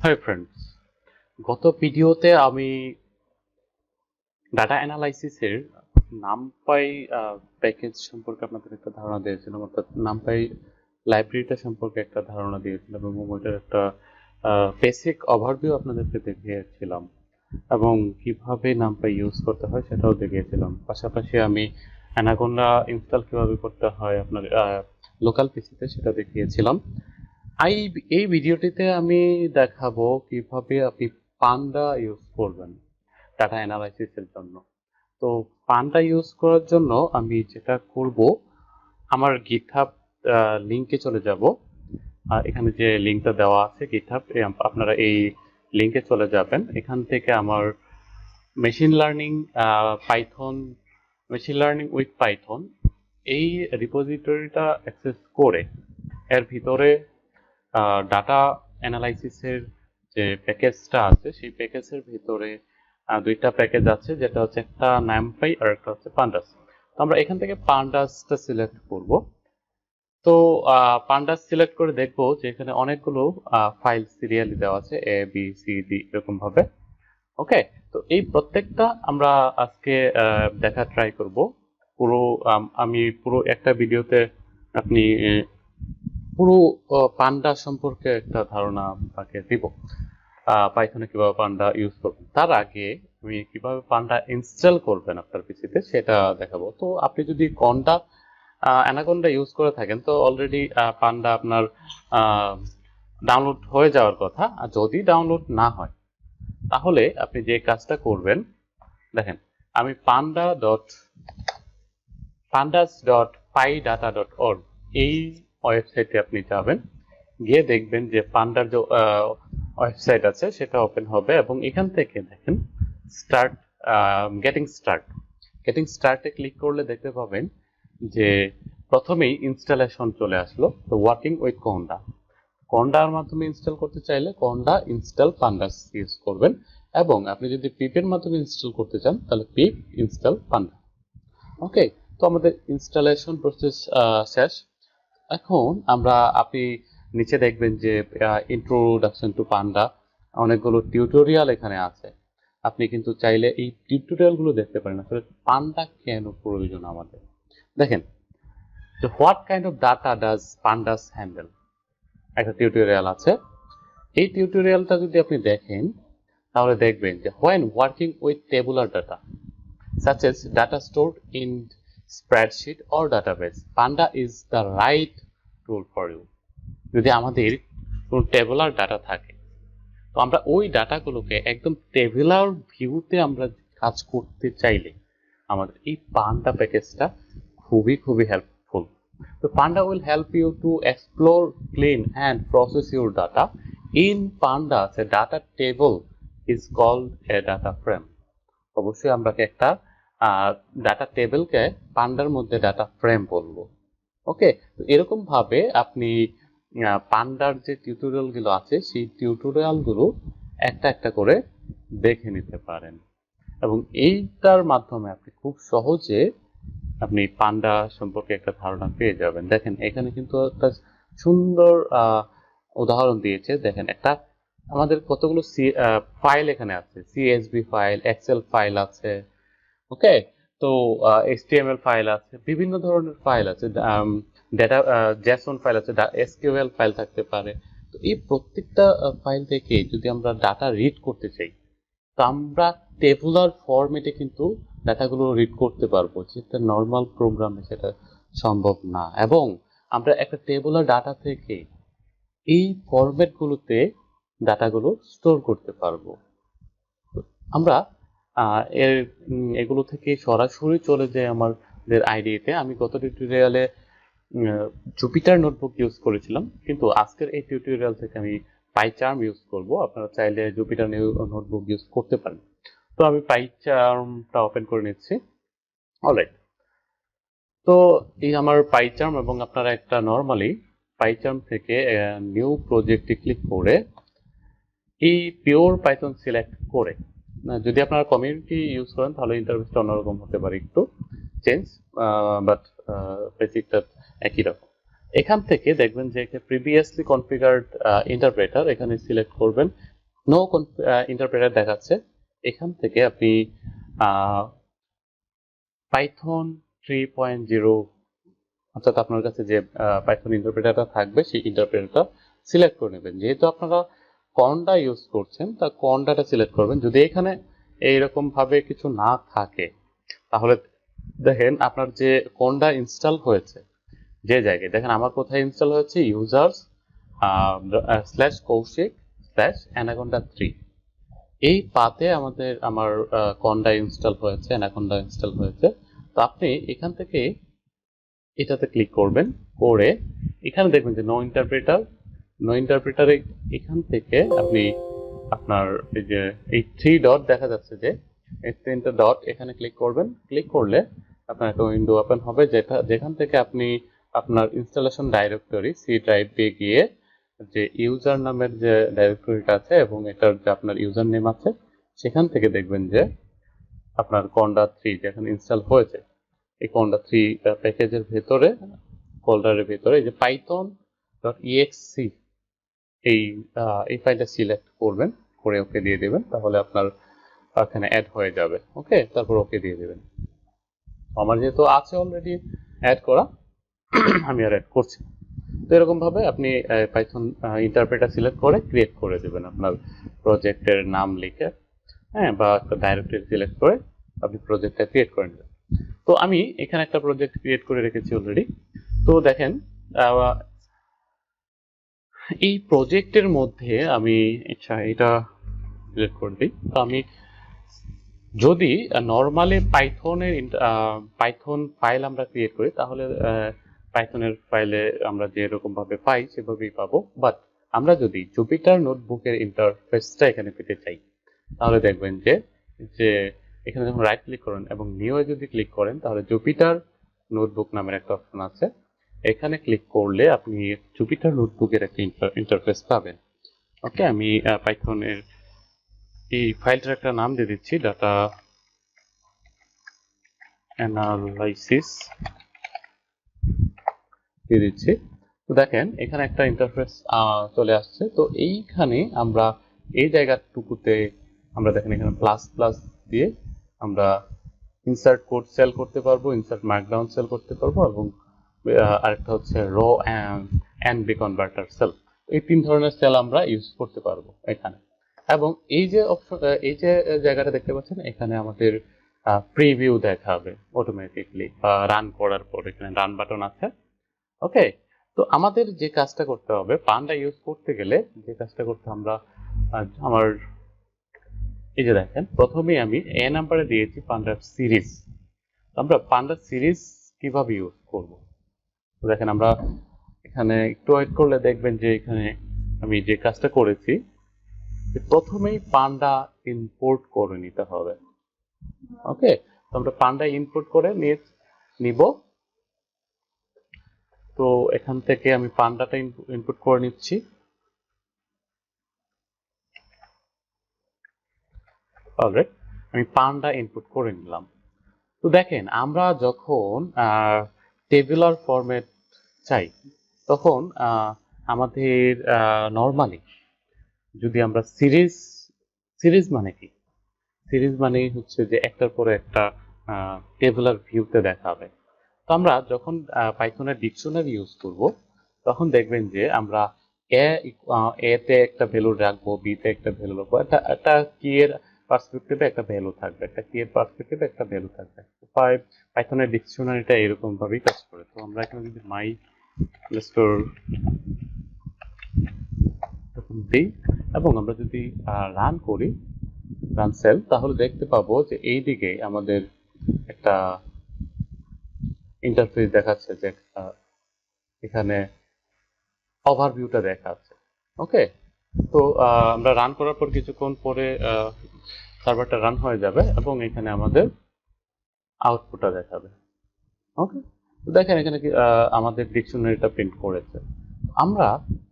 Hi friends, গত ভিডিওতে আমি ডাটা অ্যানালাইসিসের নামপাই প্যাকেজ সম্পর্কে আপনাদের একটা ধারণা দিয়েছিলাম, অর্থাৎ নামপাই লাইব্রেরিটা সম্পর্কে একটা ধারণা দিয়েছিলাম এবং ওইটার একটা বেসিক ওভারভিউ আপনাদেরকে দেখিয়েছিলাম এবং কিভাবে নামপাই ইউজ করতে হয় সেটাও দেখিয়েছিলাম। পাশাপাশি আমি অ্যানাকোন্ডা ইনস্টল কিভাবে করতে হয় আপনার লোকাল পিসিতে সেটা দেখিয়েছিলাম। এই এই ভিডিওটিতে আমি দেখাবো কিভাবে আপনি পান্ডা ইউজ করবেন ডাটা অ্যানালাইসিসের জন্য। তো পান্ডা ইউজ করার জন্য আমি যেটা করব, আমার গিটহাব লিংকে চলে যাব। এখানে যে লিংকটা দেওয়া আছে গিটহাব, আপনারা এই লিংকে চলে যাবেন। এখান থেকে আমার machine learning Python machine learning with Python এই রিপোজিটরিটা অ্যাক্সেস করে এর ভিতরে ডাটা অ্যানালাইসিসের যে প্যাকেজটা আছে সেই প্যাকেজের ভিতরে দুইটা প্যাকেজ আছে, যেটা হচ্ছে একটা নামপাই আর একটা হচ্ছে পান্ডাস। তো আমরা এখান থেকে পান্ডাসটা সিলেক্ট করব। তো পান্ডাস সিলেক্ট করে দেখবো যে এখানে অনেকগুলো ফাইল সিরিয়ালি দেওয়া আছে, এ বি সি ডি এরকম ভাবে। ওকে, তো এই প্রত্যেকটা আমরা আজকে দেখা ট্রাই করব। পুরো আমি পুরো একটা ভিডিওতে আপনি পুরো পান্ডা সম্পর্কে একটা ধারণা আপনাকে দিব, পাইথনে কিভাবে পান্ডা ইউজ করবেন। তার আগে আমি কিভাবে পান্ডা ইনস্টল করবেন আপনার পিসিতে সেটা দেখাবো। তো আপনি যদি অ্যানাকোন্ডা ইউজ করে থাকেন তো অলরেডি পান্ডা আপনার ডাউনলোড হয়ে যাওয়ার কথা। আর যদি ডাউনলোড না হয় তাহলে আপনি যে কাজটা করবেন, দেখেন, আমি pandas.pydata.org এই ওয়েবসাইটে আপনি যাবেন। গিয়ে দেখবেন যে পান্ডার যে ওয়েবসাইট আছে সেটা ওপেন হবে এবং এখান থেকে দেখেন স্টার্ট, গেটিং স্টার্টে ক্লিক করলে দেখতে পাবেন যে প্রথমেই ইনস্টলেশন চলে আসলো। তো ওয়ার্কিং উইথ কন্ডার মাধ্যমে ইনস্টল করতে চাইলে কন্ডা ইনস্টল পান্ডাস ইউজ করবেন, এবং আপনি যদি পিপের মাধ্যমে ইনস্টল করতে চান তাহলে পিপ ইনস্টল পান্ডা। ওকে, তো আমাদের ইনস্টলেশন প্রসেস শেষ। এখন আপনি নিচে দেখবেন যে ইন্ট্রোডাকশন টু পান্ডা অনেকগুলো টিউটোরিয়াল এখানে আছে। আপনি কিন্তু চাইলে এই টিউটোরিয়ালগুলো দেখতে পারেন আসলে পান্ডা কেন প্রয়োজন আমাদের। দেখেন যে what kind of data does pandas handle, একটা টিউটোরিয়াল আছে। এই টিউটোরিয়ালটা যদি আপনি দেখেন তাহলে দেখবেন যে when working with tabular data such as data stored in spreadsheet or database, Panda is the right tool for you. যদি আমাদের কোনো টেবুলার ডাটা থাকে তো আমরা ওই ডাটাগুলোকে একদম টেবুলার ভিউতে আমরা কাজ করতে চাইলে আমাদের এই পান্ডা প্যাকেজটা খুবই খুবই হেল্পফুল। তো পান্ডা will help you to explore, clean and process your data. In pandas a data table is called a data frame. অবশ্যই আমরা একটা ডাটা টেবিলকে পান্ডার মধ্যে ডাটা ফ্রেম বলবো। ওকে, তো এরকম ভাবে আপনি পান্ডার যে টিউটোরিয়াল গুলো আছে সেই টিউটোরিয়াল গুলো একটা একটা করে দেখে নিতে পারেন এবং এইটার মাধ্যমে আপনি খুব সহজে আপনি পান্ডা সম্পর্কে একটা ধারণা পেয়ে যাবেন। দেখেন এখানে কিন্তু একটা সুন্দর উদাহরণ দিয়েছে। দেখেন একটা আমাদের কতগুলো ফাইল এখানে আছে, সিএসভি ফাইল, এক্সেল ফাইল আছে। ওকে, তো এইচটিএমএল ফাইল আছে, বিভিন্ন ধরনের ফাইল আছে, ডেটা জেসন ফাইল আছে, এসকিউএল ফাইল থাকতে পারে। তো এই প্রত্যেকটা ফাইল থেকে যদি আমরা ডাটা রিড করতে চাই তো আমরা টেবুলার ফরম্যাটে কিন্তু ডাটাগুলো রিড করতে পারবো, যেটা নর্মাল প্রোগ্রামে সেটা সম্ভব না। এবং আমরা একটা টেবুলার ডাটা থেকে এই ফরম্যাটগুলোতে ডাটাগুলো স্টোর করতে পারবো। আমরা এগুলো থেকে সরাসরি চলে যাই আমাদের আইডিতে। আমি গত টিউটোরিয়ালে জুপিটার নোটবুক ইউজ করেছিলাম, কিন্তু আজকের এই টিউটোরিয়াল থেকে আমি পাইচার্ম ইউজ করব। আপনারা চাইলে জুপিটার নোটবুক ইউজ করতে পারেন। তো আমি পাইচার্মটা ওপেন করে নিচ্ছি। অলরাইট, তো এই আমার পাইচার্ম, এবং আপনারা একটা নর্মালি পাইচার্ম থেকে নিউ প্রজেক্টে ক্লিক করে এই পিওর পাইথন সিলেক্ট করে, যদি আপনারা কমিউনিটি ইউজ করেন তাহলে ইন্টারফেসটা অন্যরকম হতে পারে, একটু চেঞ্জ, বাট বেসিকটা একই রকম। এখান থেকে দেখবেন যে প্রিভিয়াসলি কনফিগার্ড ইন্টারপ্রেটার এখানে সিলেক্ট করবেন, নো ইন্টারপ্রেটার দেখাচ্ছে। এখান থেকে আপনি পাইথন 3.0 অর্থাৎ আপনার কাছে যে পাইথন ইন্টারপ্রেটারটা থাকবে সেই ইন্টারপ্রেটারটা সিলেক্ট করে নেবেন। যেহেতু আপনারা কন্ডা ইউজ করছেন তা কন্ডাটা সিলেক্ট করবেন। যদি এখানে এইরকম ভাবে কিছু না থাকে তাহলে দেখেন আপনার যে কন্ডা ইনস্টল হয়েছে যে জায়গায়, দেখেন আমার কোথায় ইনস্টল হয়েছে, ইউজার্স /কৌশিক /অ্যানাকোন্ডা 3 এই পাতে আমার কন্ডা ইনস্টল হয়েছে, অ্যানাকোন্ডা ইনস্টল হয়েছে। তো আপনি এখান থেকে এটাতে ক্লিক করবেন, করে এখানে দেখবেন যে নো ইন্টারপ্রেটারে এখান থেকে আপনি আপনার এই যে এই 3 ডট দেখা যাচ্ছে যে এই 3টা ডট এখানে ক্লিক করবেন। ক্লিক করলে আপনার একটা উইন্ডো ওপেন হবে যেখান থেকে আপনি আপনার ইনস্টলেশন ডাইরেক্টরি সি ড্রাইভে গিয়ে যে ইউজার নামের যে ডাইরেক্টরিটা আছে এবং এটার যে আপনার ইউজার নেম আছে সেখান থেকে দেখবেন যে আপনার কন্ডা 3 যেখানে ইনস্টল হয়েছে এই কন্ডা 3 প্যাকেজের ভেতরে ফোল্ডারের ভেতরে এই যে python.exe এই ফাইলটা সিলেক্ট করবেন, করে ওকে দিয়ে দেবেন, তাহলে আপনার এখানে অ্যাড হয়ে যাবে। ওকে, তারপর ওকে দিয়ে দেবেন। আমার যেহেতু আছে অলরেডি অ্যাড করা, আমি আর অ্যাড করছি। তো এরকম ভাবে আপনি পাইথন ইন্টারপ্রেটার সিলেক্ট করে ক্রিয়েট করে দেবেন আপনার প্রজেক্টের নাম লিখে, হ্যাঁ, বা একটা ডাইরেক্টরি সিলেক্ট করে আপনি প্রজেক্টটা ক্রিয়েট করে নেবেন। তো আমি এখানে একটা প্রজেক্ট ক্রিয়েট করে রেখেছি অলরেডি। তো দেখেন এই প্রজেক্টের মধ্যে আমি আচ্ছা এটা সিলেক্ট করে দিই। তো আমি যদি নর্মালি পাইথন ফাইল আমরা ক্রিয়েট করি তাহলে পাইথনের ফাইলে আমরা যেরকম ভাবে পাই সেভাবেই পাবো। বাট আমরা যদি জুপিটার নোটবুকের ইন্টারফেসটা এখানে পেতে চাই তাহলে দেখবেন যে যে এখানে যখন রাইট ক্লিক করেন এবং নিউ এ যদি ক্লিক করেন তাহলে জুপিটার নোটবুক নামের একটা অপশন আছে। এখানে ক্লিক করলে আপনি জুপিটার নোটবুকের একটা ইন্টারফেস পাবেন। ওকে, আমি পাইথনের এই ফাইলটার একটা নাম দিয়ে দিচ্ছি, ডাটা অ্যানালাইসিস দিয়ে দিচ্ছি। তো দেখেন এখানে একটা ইন্টারফেস চলে আসছে। তো এইখানে আমরা এই জায়গাটুকুতে আমরা দেখেন এখানে প্লাস প্লাস দিয়ে আমরা ইনসার্ট কোড সেল করতে পারবো, ইনসার্ট মার্কডাউন সেল করতে পারবো, এবং আরেকটা হচ্ছে র অ্যান্ড বি কনভার্টার সেল। এই 3 ধরনের সেল আমরা ইউজ করতে পারবো এখানে। এবং এই যে অপশন, এই যে জায়গাটা দেখতে পাচ্ছেন এখানে আমাদের প্রিভিউ দেখাবে অটোমেটিকলি রান করার পর। এখানে রান বাটন আছে। ওকে, তো আমাদের যে কাজটা করতে হবে পান্ডা ইউজ করতে গেলে যে কাজটা করতে আমরা আমার এই যে দেখেন প্রথমেই আমি এ নাম্বারে দিয়েছি পান্ডার সিরিজ। আমরা পান্ডার সিরিজ কিভাবে ইউজ করব, তো দেখেন আমরা এখানে একটু ওয়েট করলে দেখবেন যে এখানে আমি যে কাজটা করেছি প্রথমেই পান্ডা ইম্পোর্ট করে নিতে হবে। ওকে, তো আমরা পান্ডা ইম্পোর্ট করে নিব। তো এখান থেকে আমি পান্ডাটা ইনপুট করে নিচ্ছি। অলরাইট, আমি পান্ডা ইনপুট করে নিলাম। তো দেখেন আমরা যখন টেবুলার ফরম্যাট চাই তখন আমাদের নর্মালি যদি আমরা সিরিজ মানে কি, সিরিজ মানে হচ্ছে যে একটার পরে একটা টেবুলার ভিউতে দেখাবে। তো আমরা যখন পাইথনের ডিকশনারি ইউজ করব তখন দেখবেন যে আমরা এ তে একটা ভ্যালু রাখবো, বি তে একটা ভ্যালু রাখবো, একটা কি এর পার্সপেক্টিভে একটা ভ্যালু থাকবে, একটা কি এর পার্সপেক্টিভে একটা ভ্যালু থাকবে। পাইথনের ডিকশনারিটা এরকম ভাবেই কাজ করে। তো আমরা এখানে যদি মাই স্টোর দিই এবং আমরা যদি রান করি, রান সেল, তাহলে দেখতে পাবো যে এই দিকে আমাদের একটা ইন্টারফেস দেখাচ্ছে যে এখানে ওভারভিউটা দেখাচ্ছে। ওকে, তো আমরা রান করার পর কিছুক্ষণ পরে সার্ভারটা রান হয়ে যাবে এবং এখানে আমাদের আউটপুটটা দেখাবে। ওকে, তো দেখেন এখানে কি আমাদের ডিকশনারিটা প্রিন্ট করেছে। আমরা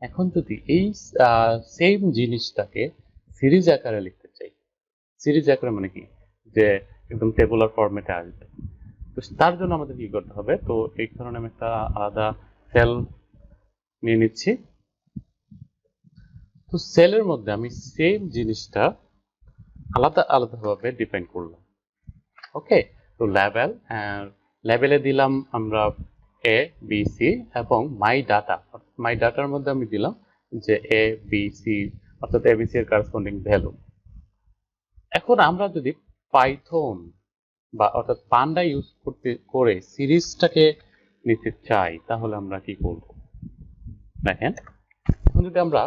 এখন যদি এই সেম জিনিসটাকে সিরিজ আকারে লিখতে চাই, সিরিজ আকারে মানে কি, যে একদম টেবুলার ফরম্যাটে আসবে, তো তার জন্য আমাদের কি করতে হবে, তো এই কারণে আমি একটা আলাদা সেল নিয়ে নিচ্ছি। তো সেলের মধ্যে আমি সেম জিনিসটা আলাদা আলাদাভাবে ডিফাইন করলাম। ওকে, তো লেভেলে দিলাম আমরা এ বি সি এবং মাই ডাটার মধ্যে আমি দিলাম যে এ বি সি, অর্থাৎ এ বি সি এর কারেসপন্ডিং ভ্যালু। এখন আমরা যদি পাইথন বা অর্থাৎ পান্ডা ইউজ করে সিরিজটাকে নিতে চাই তাহলে আমরা কি করব? দেখেন, এখন যদি আমরা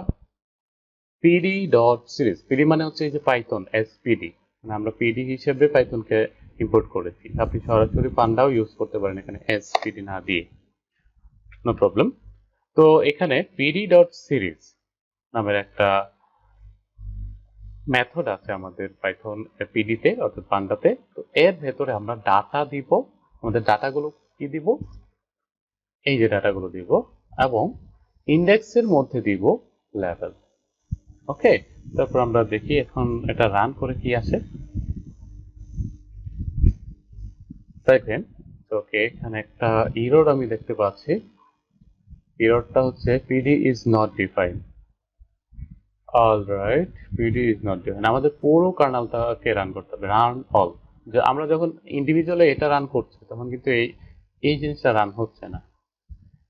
পিডি ডট সিরিজ, পিডি মানে হচ্ছে এই যে পাইথন এসপিডি, মানে আমরা পিডি হিসেবে পাইথনকে ইম্পোর্ট করেছি। আপনি সরাসরি পান্ডাও ইউজ করতে পারেন এখানে এসপিডি না দিয়ে, নো প্রবলেম। তো এখানে পিডি ডট সিরিজ নামের একটা মেথড আছে আমাদের পাইথন পিডিতে অর্থাৎ পান্ডাতে। তো এর ভেতরে আমরা ডাটা দিব, আমাদের ডাটাগুলো কি দিব, এই যে ডাটাগুলো দিব এবং ইন্ডেক্সের মধ্যে দিব লেভেল। ওকে, তারপর আমরা দেখি এখন এটা রান করে কি আসে। দেখেন, ওকে, এখানে একটা এরর আমি দেখতে পাচ্ছি। এররটা হচ্ছে PD is not defined. Alright, PD is not defined, আমাদের পুরো কার্নেলটাকে রান করতে হবে, রান অল। যে আমরা যখন ইন্ডিভিজুয়ালি এটা রান করছি তখন কিন্তু এই জিনিসটা রান হচ্ছে না।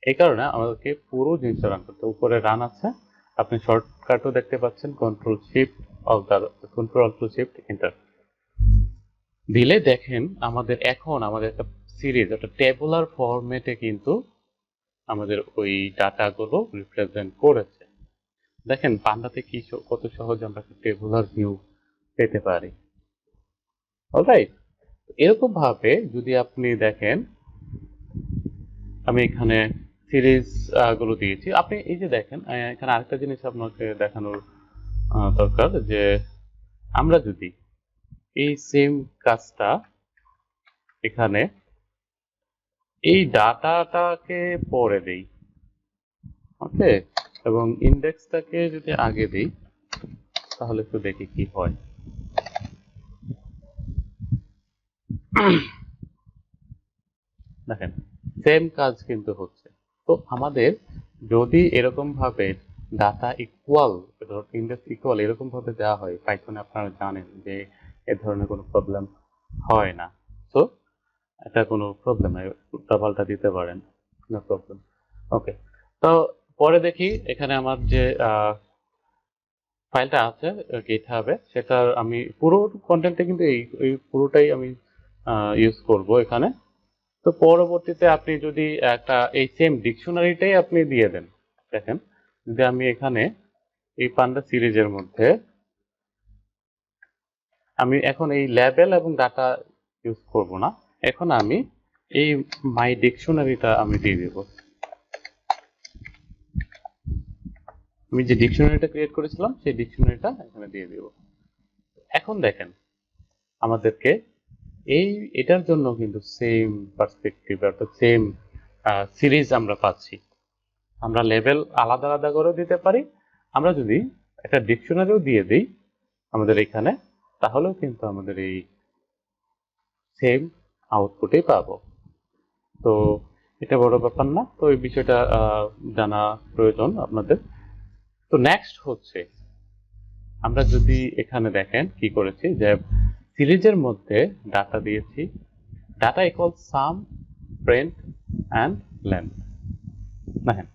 এই কারণে আমাদেরকে পুরো জিনিসটা রান করতে, উপরে রান আছে, আপনি শর্টকাটও দেখতে পাচ্ছেন, কন্ট্রোল শিফট এন্টার দিলে দেখেন আমাদের একটা সিরিজ, একটা টেবুলার ফরম্যাটে কিন্তু আমাদের ওই ডাটাগুলো রিপ্রেজেন্ট করেছে। দেখেন পান্ডাতে কি কত সহজে আমরা টেবুলার ভিউ পেতে পারি। অলরাইট, এরকম ভাবে যদি আপনি দেখেন, আমি এখানে সিরিজ গুলো দিয়েছি। আপনি এই যে দেখেন, এখানে আরেকটা জিনিস আপনাকে দেখানোর দরকার, যে আমরা যদি এই সেম কাজটা এখানে এই ডাটাটাকে পরে দেই, ওকে, এবং ইন্ডেক্সটাকে যদি আগে দেই তাহলে একটু দেখি কি হয়। দেখেন সেম কাজ কিন্তু হচ্ছে। তো আমাদের যদি এরকম ভাবে ডাটা ইকুয়াল, ইন্ডেক্স ইকুয়াল এরকম ভাবে দেওয়া হয় পাইথনে, আপনারা জানেন যে এ ধরনের কোনো প্রবলেম হয় না। তো এটা কোনো প্রবলেম নাই, উল্টাপাল্টা দিতে পারেন, নো প্রবলেম। ওকে, তো পরে দেখি এখানে আমার যে ফাইলটা আছে গিটহাবে, সেটার আমি পুরো কন্টেন্টে কিন্তু এই পুরোটাই আমি ইউজ করব এখানে। তো পরবর্তীতে আপনি যদি একটা এই সেম ডিকশনারিটাই আপনি দিয়ে দেন, দেখেন যদি আমি এখানে এই পান্ডা সিরিজের মধ্যে আমি এখন এই লেবেল এবং ডাটা ইউজ করব না, এখন আমি এই মাই ডিকশনারিটা আমি দিয়ে দেব। আমি যে ডিকশনারিটা ক্রিয়েট করেছিলাম সেই ডিকশনারিটা এখানে দিয়ে দেব। এখন দেখেন আমাদেরকে এটার জন্য কিন্তু সেম পার্সপেক্টিভ অর্থাৎ সেম সিরিজ আমরা পাচ্ছি। আমরা লেভেল আলাদা আলাদা করে দিতে পারি, আমরা যদি একটা ডিকশনারিও দিয়ে দিই আমাদের এখানে, তাহলেও কিন্তু আমাদের এই সেম আউটপুটই পাবো। তো এটা বড় ব্যাপার না, তো এই বিষয়টা জানা প্রয়োজন আপনাদের। তো নেক্সট হচ্ছে আমরা যদি এখানে দেখেন কি করেছি, যে সিরিজের মধ্যে ডাটা দিয়েছি, data equal some print and length. দেখেন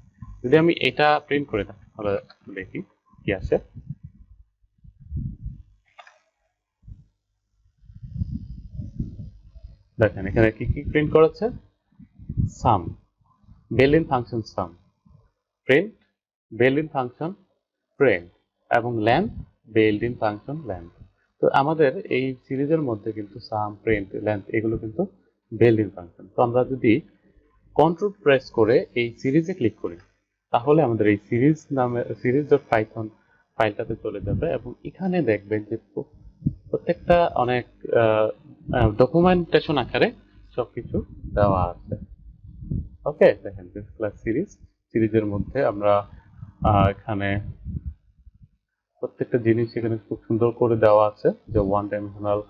যদি আমি এটা প্রিন্ট করে থাকি তাহলে দেখি কি আসে। দেখেন এখানে কি কি প্রিন্ট করেছে, সাম, বেলিন ফাংশন সাম, প্রিন্ট বেলিন ফাংশন প্রিন্ট, এবং লেন্থ বেলিন ফাংশন লেন্থ। তো আমাদের এই সিরিজের মধ্যে কিন্তু সাম প্রিন্ট লেন্থ এগুলো কিন্তু বেলিন ফাংশন। তো আমরা যদি কন্ট্রোল প্রেস করে এই সিরিজে ক্লিক করি তাহলে আমাদের এই সিরিজ ডট পাইথন ফাইলটাতে চলে যাবে, এবং এখানে দেখবেন যে প্রত্যেকটা অনেক ডকুমেন্টেশন আকারে সবকিছু দেওয়া আছে। ওকে, দেখেন দিস ক্লাস সিরিজের মধ্যে আমরা এখানে প্রত্যেকটা জিনিস এখানে খুব সুন্দর করে দেওয়া আছে, যে one dimensional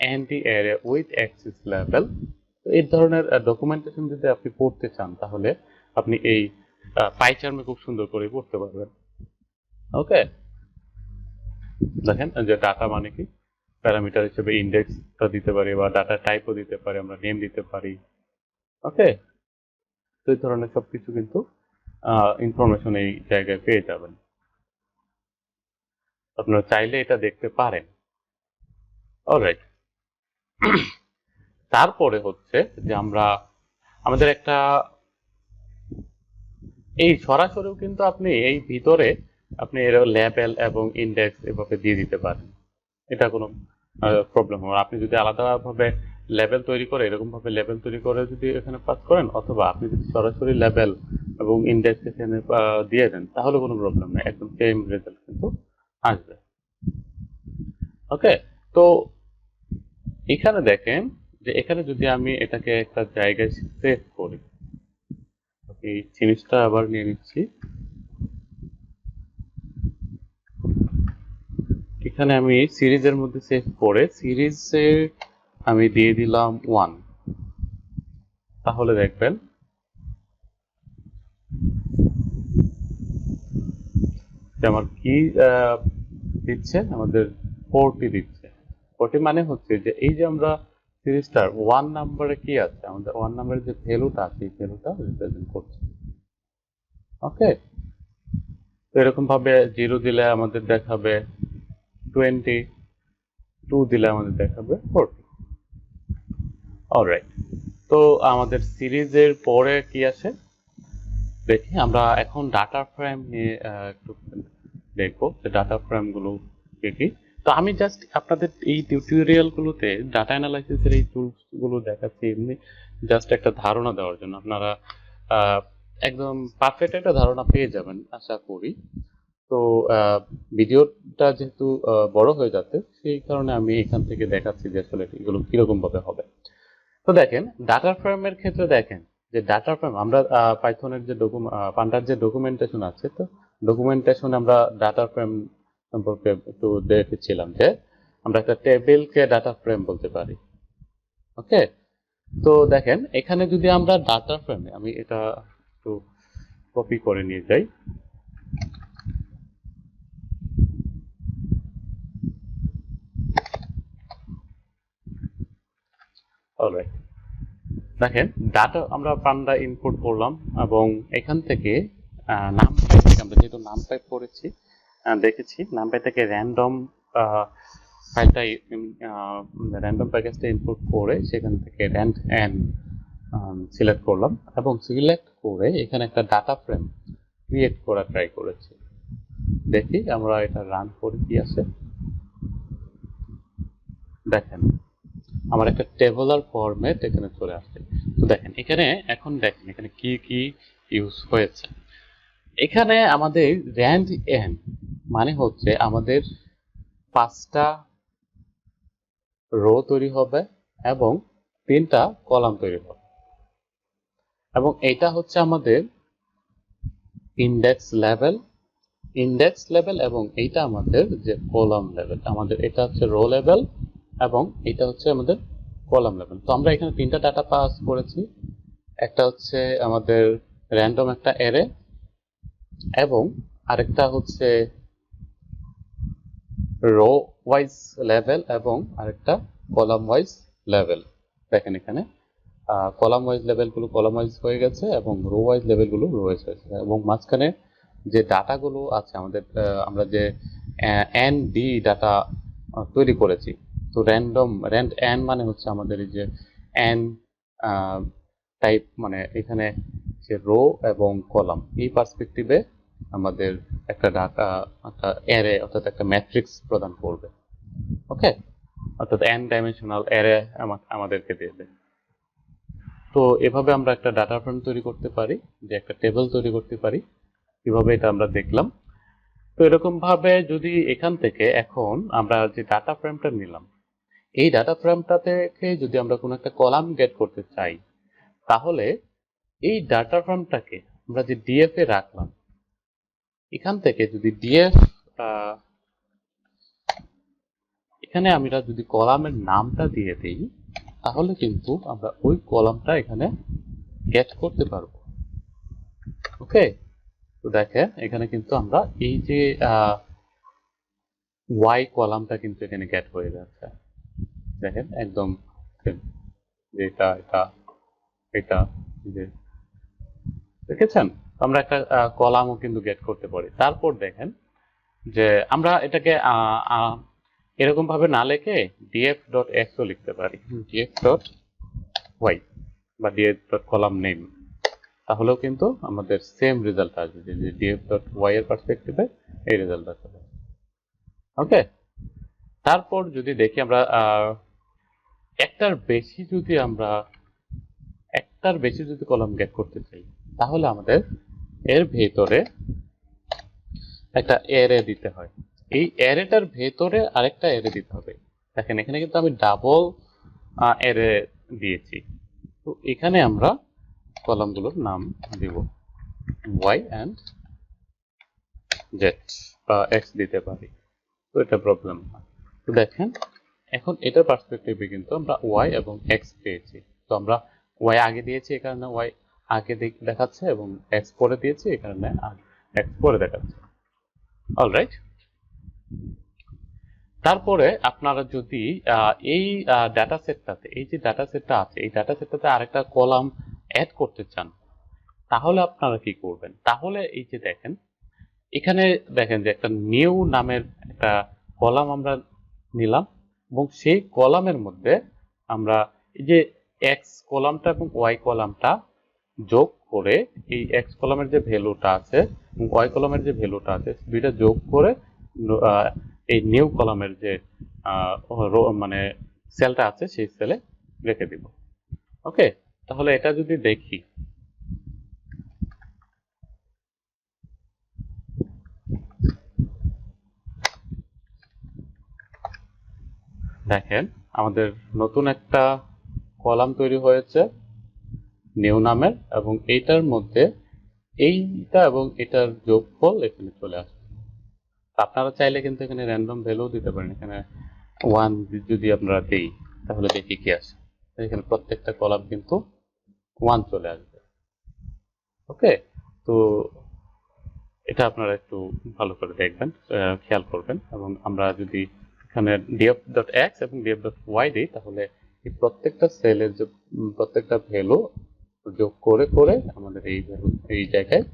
anti array with Axis level. এই ধরনের ডকুমেন্টেশন যদি আপনি পড়তে চান তাহলে আপনি এই পাই চার্মে খুব সুন্দর করে করতে পারবেন। ওকে, দেখেন যে ডাটা মানে কি, প্যারামিটার হিসেবে ইন্ডেক্সটা দিতে পারি বা ডাটা টাইপও দিতে পারি, আমরা নেম দিতে পারি। ওকে, তো এই ধরনের সবকিছু কিন্তু ইনফরমেশন এই জায়গায় পেয়ে যাবেন। আপনারা চাইলে এটা দেখতে পারেন। অলরাইট, তারপরে হচ্ছে যে আমরা আমাদের একটা এই সরাসরিও কিন্তু আপনি এই ভিতরে আপনি এর লেবেল এবং ইন্ডেক্স এভাবে দিয়ে দিতে পারেন। এটা কোনো প্রবলেম হবে না। আপনি যদি আলাদাভাবে লেবেল তৈরি করে এরকম ভাবে লেবেল তৈরি করে যদি এখানে পাস করেন, অথবা আপনি যদি সরাসরি লেবেল এবং ইন্ডেক্স এখানে দিয়ে দেন, তাহলে কোনো প্রবলেম নেই, একদম সেম রেজাল্ট কিন্তু আসবে। ওকে, তো এখানে দেখেন যে এখানে যদি আমি এটাকে একটা জায়গায় সেভ করি, এই জিনিসটা আবার নিয়ে নিচ্ছি। এখানে আমি সিরিজের মধ্যে সেভ করে সিরিজে আমি দিয়ে দিলাম 1, তাহলে দেখবেন যে আমার কি দিচ্ছে, আমাদের 40 দিচ্ছে। 40 মানে হচ্ছে যে এই যে আমরা সিরিজটার 1 নাম্বারে কি আছে, আমাদের 1 নাম্বারে যে ভ্যালুটা আছে এই ভ্যালুটা রিপ্রেজেন্ট করছে। ওকে, তো এরকম ভাবে 0 দিলে আমাদের দেখাবে 20, 2 দিলে আমাদের দেখাবে 40। অলরাইট, তো আমাদের সিরিজের পরে কি আসে দেখি। আমরা এখন ডাটা ফ্রেম নিয়ে একটু দেখবো যে ডাটা ফ্রেম গুলো কি কি। তো আমি জাস্ট আপনাদের এই টিউটোরিয়াল গুলোতে ডাটা অ্যানালাইসিসের এই টুলস গুলো দেখাচ্ছি এমনি জাস্ট একটা ধারণা দেওয়ার জন্য। আপনারা একদম পারফেক্ট একটা ধারণা পেয়ে যাবেন আশা করি। তো ভিডিওটা যেহেতু বড় হয়ে যাচ্ছে, সেই কারণে আমি এখান থেকে দেখাচ্ছি যে আসলে এগুলো কিরকম ভাবে হবে। তো দেখেন ডাটা ফ্রেমের ক্ষেত্রে দেখেন যে ডাটা ফ্রেম আমরা পাইথনের যে পান্ডার যে ডকুমেন্টেশন আছে, তো ডকুমেন্টেশন আমরা ডাটা ফ্রেম সম্পর্কে একটু দেখেছিলাম যে আমরা একটা টেবিলকে ডাটা ফ্রেম বলতে পারি। ওকে, তো দেখেন এখানে যদি আমরা ডাটা ফ্রেমে, আমি এটা একটু কপি করে নিয়ে যাই। অলরাইট, দেখেন ডাটা আমরা পান্ডা ইনপুট করলাম এবং এখান থেকে নামপাই থেকে আমরা যেহেতু নামপাই পড়েছি দেখেছি, নামপাই থেকে র্যান্ডম ফাইলটা র্যান্ডম প্যাকেজটা ইনপুট করে সেখান থেকে র্যান্ড এন সিলেক্ট করলাম এবং সিলেক্ট করে এখানে একটা ডাটা ফ্রেম ক্রিয়েট করা ট্রাই করেছি। দেখি আমরা এটা রান করে কি আসে। দেখেন আমার একটা টেবুলার ফরম্যাট এখানে চলে আসছে। তো দেখেন এখানে এখন দেখেন এখানে কি কি ইউজ হয়েছে। এখানে আমাদের র্যান্ড এন মানে হচ্ছে আমাদের 5টা রো তৈরি হবে এবং 3টা কলাম তৈরি হবে, এবং এটা হচ্ছে আমাদের ইন্ডেক্স লেভেল এবং এইটা আমাদের যে কলাম লেভেল, আমাদের এটা হচ্ছে রো লেভেল এবং এটা হচ্ছে আমাদের কলাম লেভেল। তো আমরা এখানে 3টা ডাটা পাস করেছি, একটা হচ্ছে আমাদের র্যান্ডম একটা অ্যারে এবং আরেকটা হচ্ছে রো ওয়াইজ লেভেল এবং আরেকটা কলাম ওয়াইজ লেভেল। দেখেন এখানে কলাম ওয়াইজ লেভেলগুলো কলাম ওয়াইজ হয়ে গেছে এবং রো ওয়াইজ লেভেলগুলো রো ওয়াইজ হয়েছে, এবং মাঝখানে যে ডাটাগুলো আছে আমাদের আমরা যে এন ডি ডাটা তৈরি করেছি। তো র্যান্ড এন মানে হচ্ছে আমাদের এই যে এন টাইপ, মানে এখানে যে রো এবং কলাম এই পার্সপেক্টিভে আমাদের একটা ডাটা একটা অ্যারে অর্থাৎ একটা ম্যাট্রিক্স প্রদান করবে। ওকে, অর্থাৎ এন ডাইমেনশনাল অ্যারে আমাদেরকে দেবে। তো এভাবে আমরা একটা ডাটা ফ্রেম তৈরি করতে পারি, যে একটা টেবিল তৈরি করতে পারি, কিভাবে এটা আমরা দেখলাম। তো এরকম ভাবে যদি এখান থেকে এখন আমরা যে ডাটা ফ্রেমটা নিলাম, এই ডাটা ফ্রেমটা থেকে যদি আমরা কোনো একটা কলাম গেট করতে চাই, তাহলে এই ডাটা ফ্রেমটাকে আমরা যে ডিএফ এ রাখলাম, এখান থেকে যদি ডিএফ এখানে আমরা যদি কলামের নামটা দিয়ে দিই, তাহলে কিন্তু আমরা ওই কলামটা এখানে গেট করতে পারবো। ওকে, তো দেখেন এখানে কিন্তু আমরা এই যে ওয়াই কলামটা কিন্তু এখানে গেট হয়ে যাচ্ছে। দেখেন একদম যে এটা এটা এটা যে দেখেছেন, আমরা একটা কলামও কিন্তু গেট করতে পারি। তারপর দেখেন যে আমরা এটাকে এরকম ভাবে না লিখে df ডট x ও লিখতে পারি, df ডট y বা df ডট কলাম নেম, তাহলেও কিন্তু আমাদের সেম রেজাল্ট আসবে, যে df ডট y এর পার্সপেক্টিভে এই রেজাল্ট আসবে। ওকে, তারপর যদি দেখি আমরা একটার বেশি যদি কলাম গেট করতে চাই, তাহলে আমাদের এর ভেতরে একটা অ্যারে দিতে হয়। এই অ্যারেটার ভেতরে আরেকটা অ্যারে দিতে হবে। দেখেন এখানে কিন্তু আমি ডাবল অ্যারে দিয়েছি। তো এখানে আমরা কলামগুলোর নাম দিব y and z বা x দিতে পারি, তো এটা প্রবলেম না। তো দেখেন এখন এটার পার্সপেক্টিভে কিন্তু আমরা y এবং x পেয়েছি। তো আমরা y আগে দিয়েছি এই কারণে y আগে দেখাচ্ছে, এবং x পরে দিয়েছি এই কারণে x পরে দেখাচ্ছে। অলরাইট, তারপরে আপনারা যদি এই ডাটা সেটটাতে, এই যে ডাটা সেটটা আছে, এই ডাটা সেটটাতে আরেকটা কলাম অ্যাড করতে চান, তাহলে আপনারা কি করবেন? তাহলে এই যে দেখেন এখানে দেখেন যে একটা নিউ নামের একটা কলাম আমরা নিলাম, এবং সেই কলামের মধ্যে আমরা এই যে এক্স কলামটা এবং ওয়াই কলামটা যোগ করে, এই এক্স কলামের যে ভ্যালুটা আছে এবং ওয়াই কলামের যে ভ্যালুটা আছে, দুইটা যোগ করে এই নিউ কলামের যে মানে সেলটা আছে সেই সেলে রেখে দিব। ওকে, তাহলে এটা যদি দেখি, দেখেন আমাদের নতুন একটা কলাম তৈরি হয়েছে নিউ নামের, এবং এইটার মধ্যে এইটা এবং এটার যোগফল এখানে চলে আসবে। আপনারা চাইলে কিন্তু এখানে র্যান্ডম ভ্যালু দিতে পারেন। এখানে 1 যদি আমরা দেই, তাহলে দেখি কি আসে। এখানে প্রত্যেকটা কলাম কিন্তু 1 চলে আসবে। ওকে, তো এটা আপনারা একটু ভালো করে দেখবেন, খেয়াল করবেন। এবং আমরা যদি এখানে df.x এবং df.y দিই, তাহলে এই প্রত্যেকটা সেলের যে প্রত্যেকটা ভ্যালু যোগ করে করে আমাদের এই ভ্যালু এই জায়গায়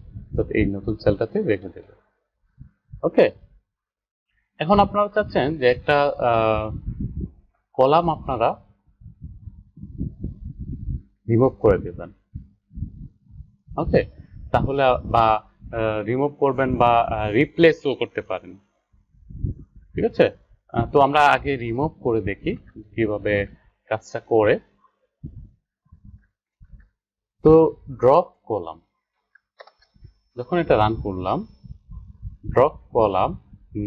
এই নতুন সেলটাতে রেখে দেবে। ওকে, এখন আপনারা চাচ্ছেন যে একটা কলাম আপনারা রিমুভ করে দেবেন। ওকে, তাহলে বা রিমুভ করবেন বা রিপ্লেসও করতে পারেন। ঠিক আছে, তো আমরা আগে রিমুভ করে দেখি কিভাবে কাজটা করে। তো ড্রপ কলাম, যখন এটা রান করলাম, drop column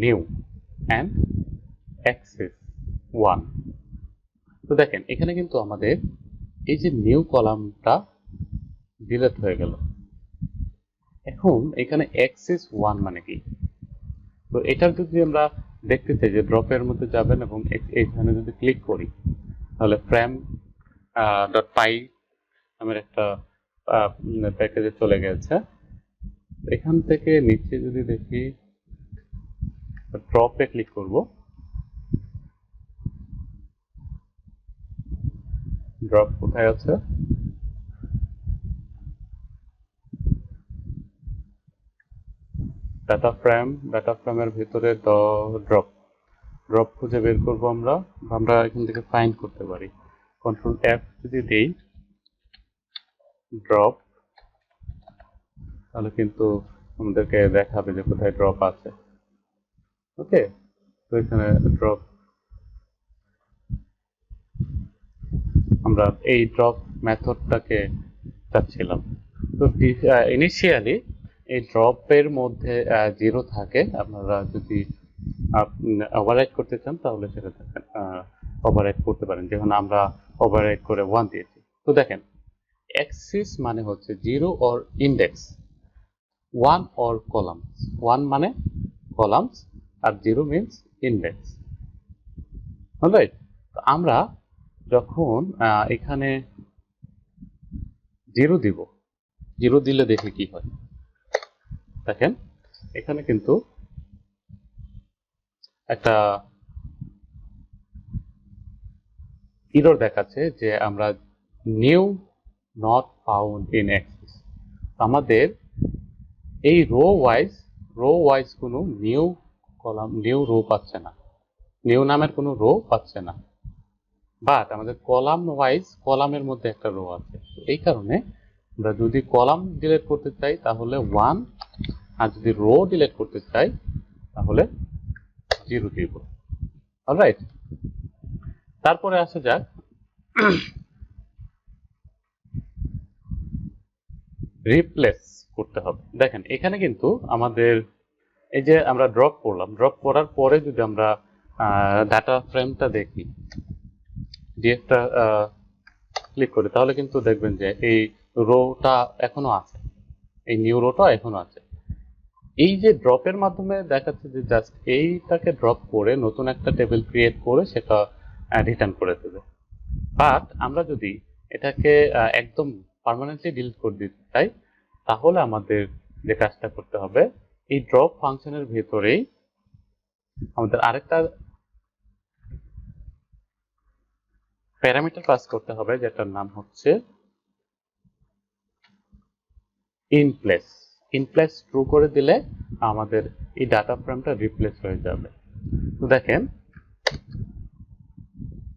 new and access 1, তো দেখেন এখানে কিন্তু আমাদের এই যে নিউ কলামটা ডিলিট হয়ে গেল। এখন এখানে অ্যাক্সেস 1 মানে কি? তো এটার যদি আমরা দেখতে চাই যে ড্রপের মধ্যে যাবেন এবং এখানে যদি ক্লিক করি, তাহলে ফ্রেম ডট পাই নামের একটা প্যাকেজে চলে গেছে। এখান থেকে নিচে যদি দেখি, ড্রপে ক্লিক করব, ড্রপ কোথায় আছে? ডাটা ফ্রেমের ভিতরে ড্রপ ড্রপ খুঁজে বের করব আমরা। আমরা এখান থেকে ফাইন্ড করতে পারি, কন্ট্রোল এফ যদি দেই ড্রপ, তাহলে কিন্তু আমাদেরকে দেখাবে যে কোথায় ড্রপ আছে। ওকে, তো এখানে ড্রপ, আমরা এই ড্রপ মেথডটাকে চাচ্ছিলাম। তো ইনিশিয়ালি এই ড্রপের মধ্যে 0 থাকে, আপনারা যদি ওভাররাইড করতে চান তাহলে সেটা ওভাররাইড করতে পারেন, যেমন আমরা ওভাররাইড করে 1 দিয়েছি। তো দেখেন অ্যাক্সিস মানে হচ্ছে 0 অর ইন্ডেক্স, 1 অর কলামস। 1 মানে কলামস আর 0 মিনস ইন্ডেক্স। অলরাইট, তো আমরা যখন এখানে 0 দিব, 0 দিলে দেখে কি হয়। দেখেন এখানে কিন্তু একটা এরর দেখাচ্ছে যে আমরা new not found in access. আমাদের এই রো ওয়াইজ কোনো নিউ কলাম নিউ রো পাচ্ছে না, নিউ নামের কোনো রো পাচ্ছে না, বাট আমাদের কলাম ওয়াইজ কলামের মধ্যে একটা রো আছে। এই কারণে আমরা যদি কলাম ডিলিট করতে চাই তাহলে 1, আর যদি রো ডিলিট করতে চাই তাহলে 0 দিব। অলরাইট, তারপরে আসা যাক রিপ্লেস করতে হবে। দেখেন এখানে কিন্তু আমাদের এই যে আমরা ড্রপ করলাম, ড্রপ করার পরে যদি আমরা ডাটা ফ্রেমটা দেখি, ডিএফটা ক্লিক করি, তাহলে কিন্তু দেখবেন যে এই রোটা এখনো আছে, এই নিউ রোটা এখনো আছে। এই যে ড্রপের মাধ্যমে দেখাচ্ছে যে জাস্ট এইটাকে ড্রপ করে নতুন একটা টেবিল ক্রিয়েট করে সেটা রিটার্ন করে দেবে। বাট আমরা যদি এটাকে একদম পার্মানেন্টলি ডিলিট করে দিতে চাই তাহলে আমাদের যে কাজটা করতে হবে, এই ড্রপ ফাংশনের ভেতরেই আমাদের আরেকটা প্যারামিটার পাস করতে হবে যেটার নাম হচ্ছে ইনপ্লেস। ইনপ্লেস ট্রু করে দিলে আমাদের এই ডাটা ফ্রেমটা রিপ্লেস হয়ে যাবে। তো দেখেন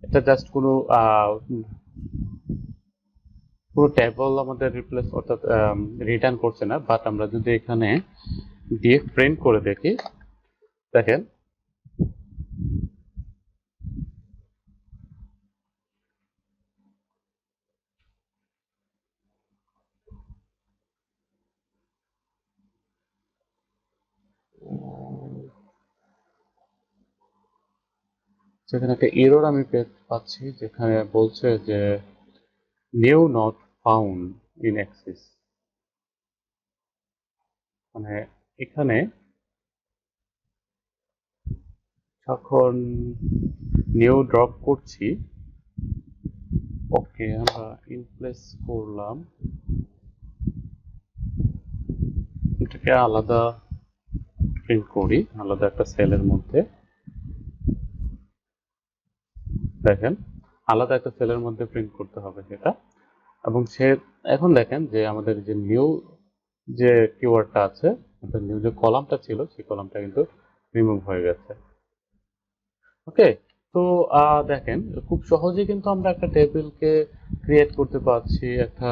এটা জাস্ট কোনো টেবল আমাদের রিপ্লেস অর্থাৎ রিটার্ন করছে না, বাট আমরা যদি এখানে ডিএফ প্রিন্ট করে দেখি, দেখেন সেখানে একটা এরর আমি পাচ্ছি যেখানে বলছে যে new not found in access. মানে এখানে যখন নিউ ড্রপ করছি, ওকে আমরা ইনপ্লেস করলাম, এটাকে আলাদা প্রিন্ট করি আলাদা একটা সেলের মধ্যে। দেখেন আলাদা একটা সেলের মধ্যে প্রিন্ট করতে হবে সেটা, এবং সে এখন দেখেন যে আমাদের যে নিউ যে কিওয়ার্ডটা আছে, অর্থাৎ নিউ যে কলামটা ছিল সেই কলামটা কিন্তু রিমুভ হয়ে গেছে। ওকে, তো দেখেন খুব সহজেই কিন্তু আমরা একটা টেবিলকে ক্রিয়েট করতে পারছি, একটা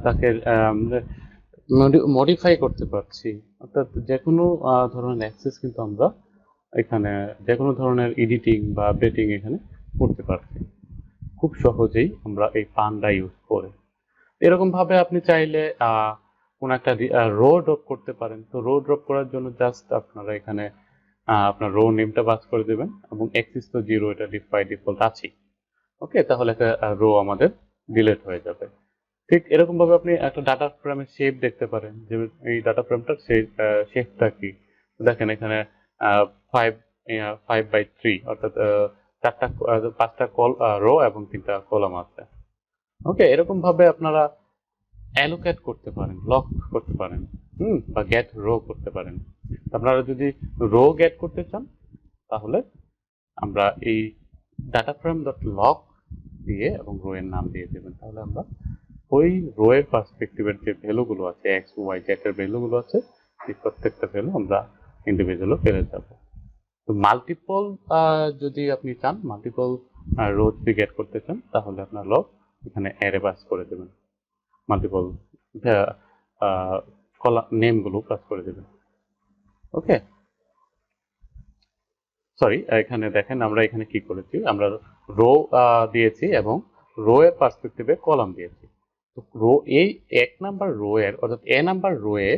তাকে মডিফাই করতে পারছি, অর্থাৎ যে কোনো ধরনের অ্যাক্সেস কিন্তু আমরা এখানে যে কোনো ধরনের এডিটিং বা আপডেটিং এখানে করতে পারছি খুব সহজেই আমরা এই পান্ডা ইউজ করে। এরকম ভাবে আপনি চাইলে কোন একটা রো ড্রপ করতে পারেন। তো রো ড্রপ করার জন্য জাস্ট আপনারা এখানে আপনার রো নেমটা পাস করে দেবেন, এবং এক্সিস তো 0, এটা বাই ডিফল্ট আছে। ওকে, তাহলে একটা রো আমাদের ডিলিট হয়ে যাবে। ঠিক এরকম ভাবে আপনি একটা ডাটা ফ্রেমের শেপ দেখতে পারেন যে এই ডাটা ফ্রেমটার শেপটা কি। দেখেন এখানে 5 by 3, অর্থাৎ 5টা রো এবং 3টা কলাম আছে। ওকে, এরকম ভাবে আপনারা অ্যালোকেট করতে পারেন, লক করতে পারেন, বা গেট রো করতে পারেন। আপনারা যদি রো গেট করতে চান তাহলে আমরা এই ডাটা ফ্রেম ডট লক দিয়ে এবং রো এর নাম দিয়ে দেবেন, তাহলে আমরা ওই রো এর পার্সপেক্টিভের যে ভ্যালুগুলো আছে, এক্স ওয়াই জেড এর ভ্যালুগুলো আছে, এই প্রত্যেকটা ভ্যালু আমরা ইন্ডিভিজুয়ালি পেয়ে যাব। তো মাল্টিপল যদি আপনি চান, মাল্টিপল রো যদি গেট করতে চান তাহলে আপনার লক এখানে অ্যারে পাস করে দেবেন, মাল্টিপল নেমগুলো পাস করে দেবেন। ওকে, সরি, এখানে দেখেন আমরা এখানে কি করেছি, আমরা রো দিয়েছি এবং রো এর পার্সপেক্টিভে কলাম দিয়েছি। তো রো এই 1 নাম্বার রো এর অর্থাৎ এ নাম্বার রো এ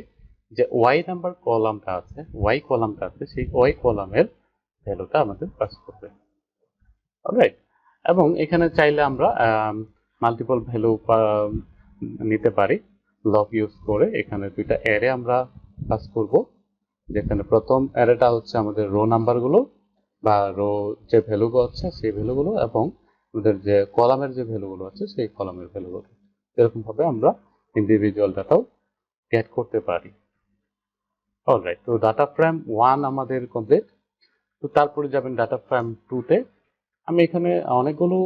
যে ওয়াই নাম্বার কলামটা আছে, ওয়াই কলামটা আছে, সেই ওয়াই কলামের ভ্যালুটা আমাদের পাস করবে। অলরাইট, এবং এখানে চাইলে আমরা মাল্টিপল ভ্যালু নিতে পারি লক ইউজ করে। এখানে দুইটা অ্যারে আমরা পাস করব, যেখানে প্রথম অ্যারেটা হচ্ছে আমাদের রো নাম্বারগুলো বা রো যে ভ্যালুগুলো আছে সেই ভ্যালুগুলো, এবং আমাদের যে কলামের যে ভ্যালুগুলো আছে সেই কলামের ভ্যালুগুলো। এরকম ভাবে আমরা ইন্ডিভিজুয়াল ডাটাও গেট করতে পারি। অলরাইট, তো ডাটা ফ্রেম 1 আমাদের কমপ্লিট। তো তারপরে যাবেন ডাটা ফ্রেম 2 তে। আমি এখানে অনেকগুলো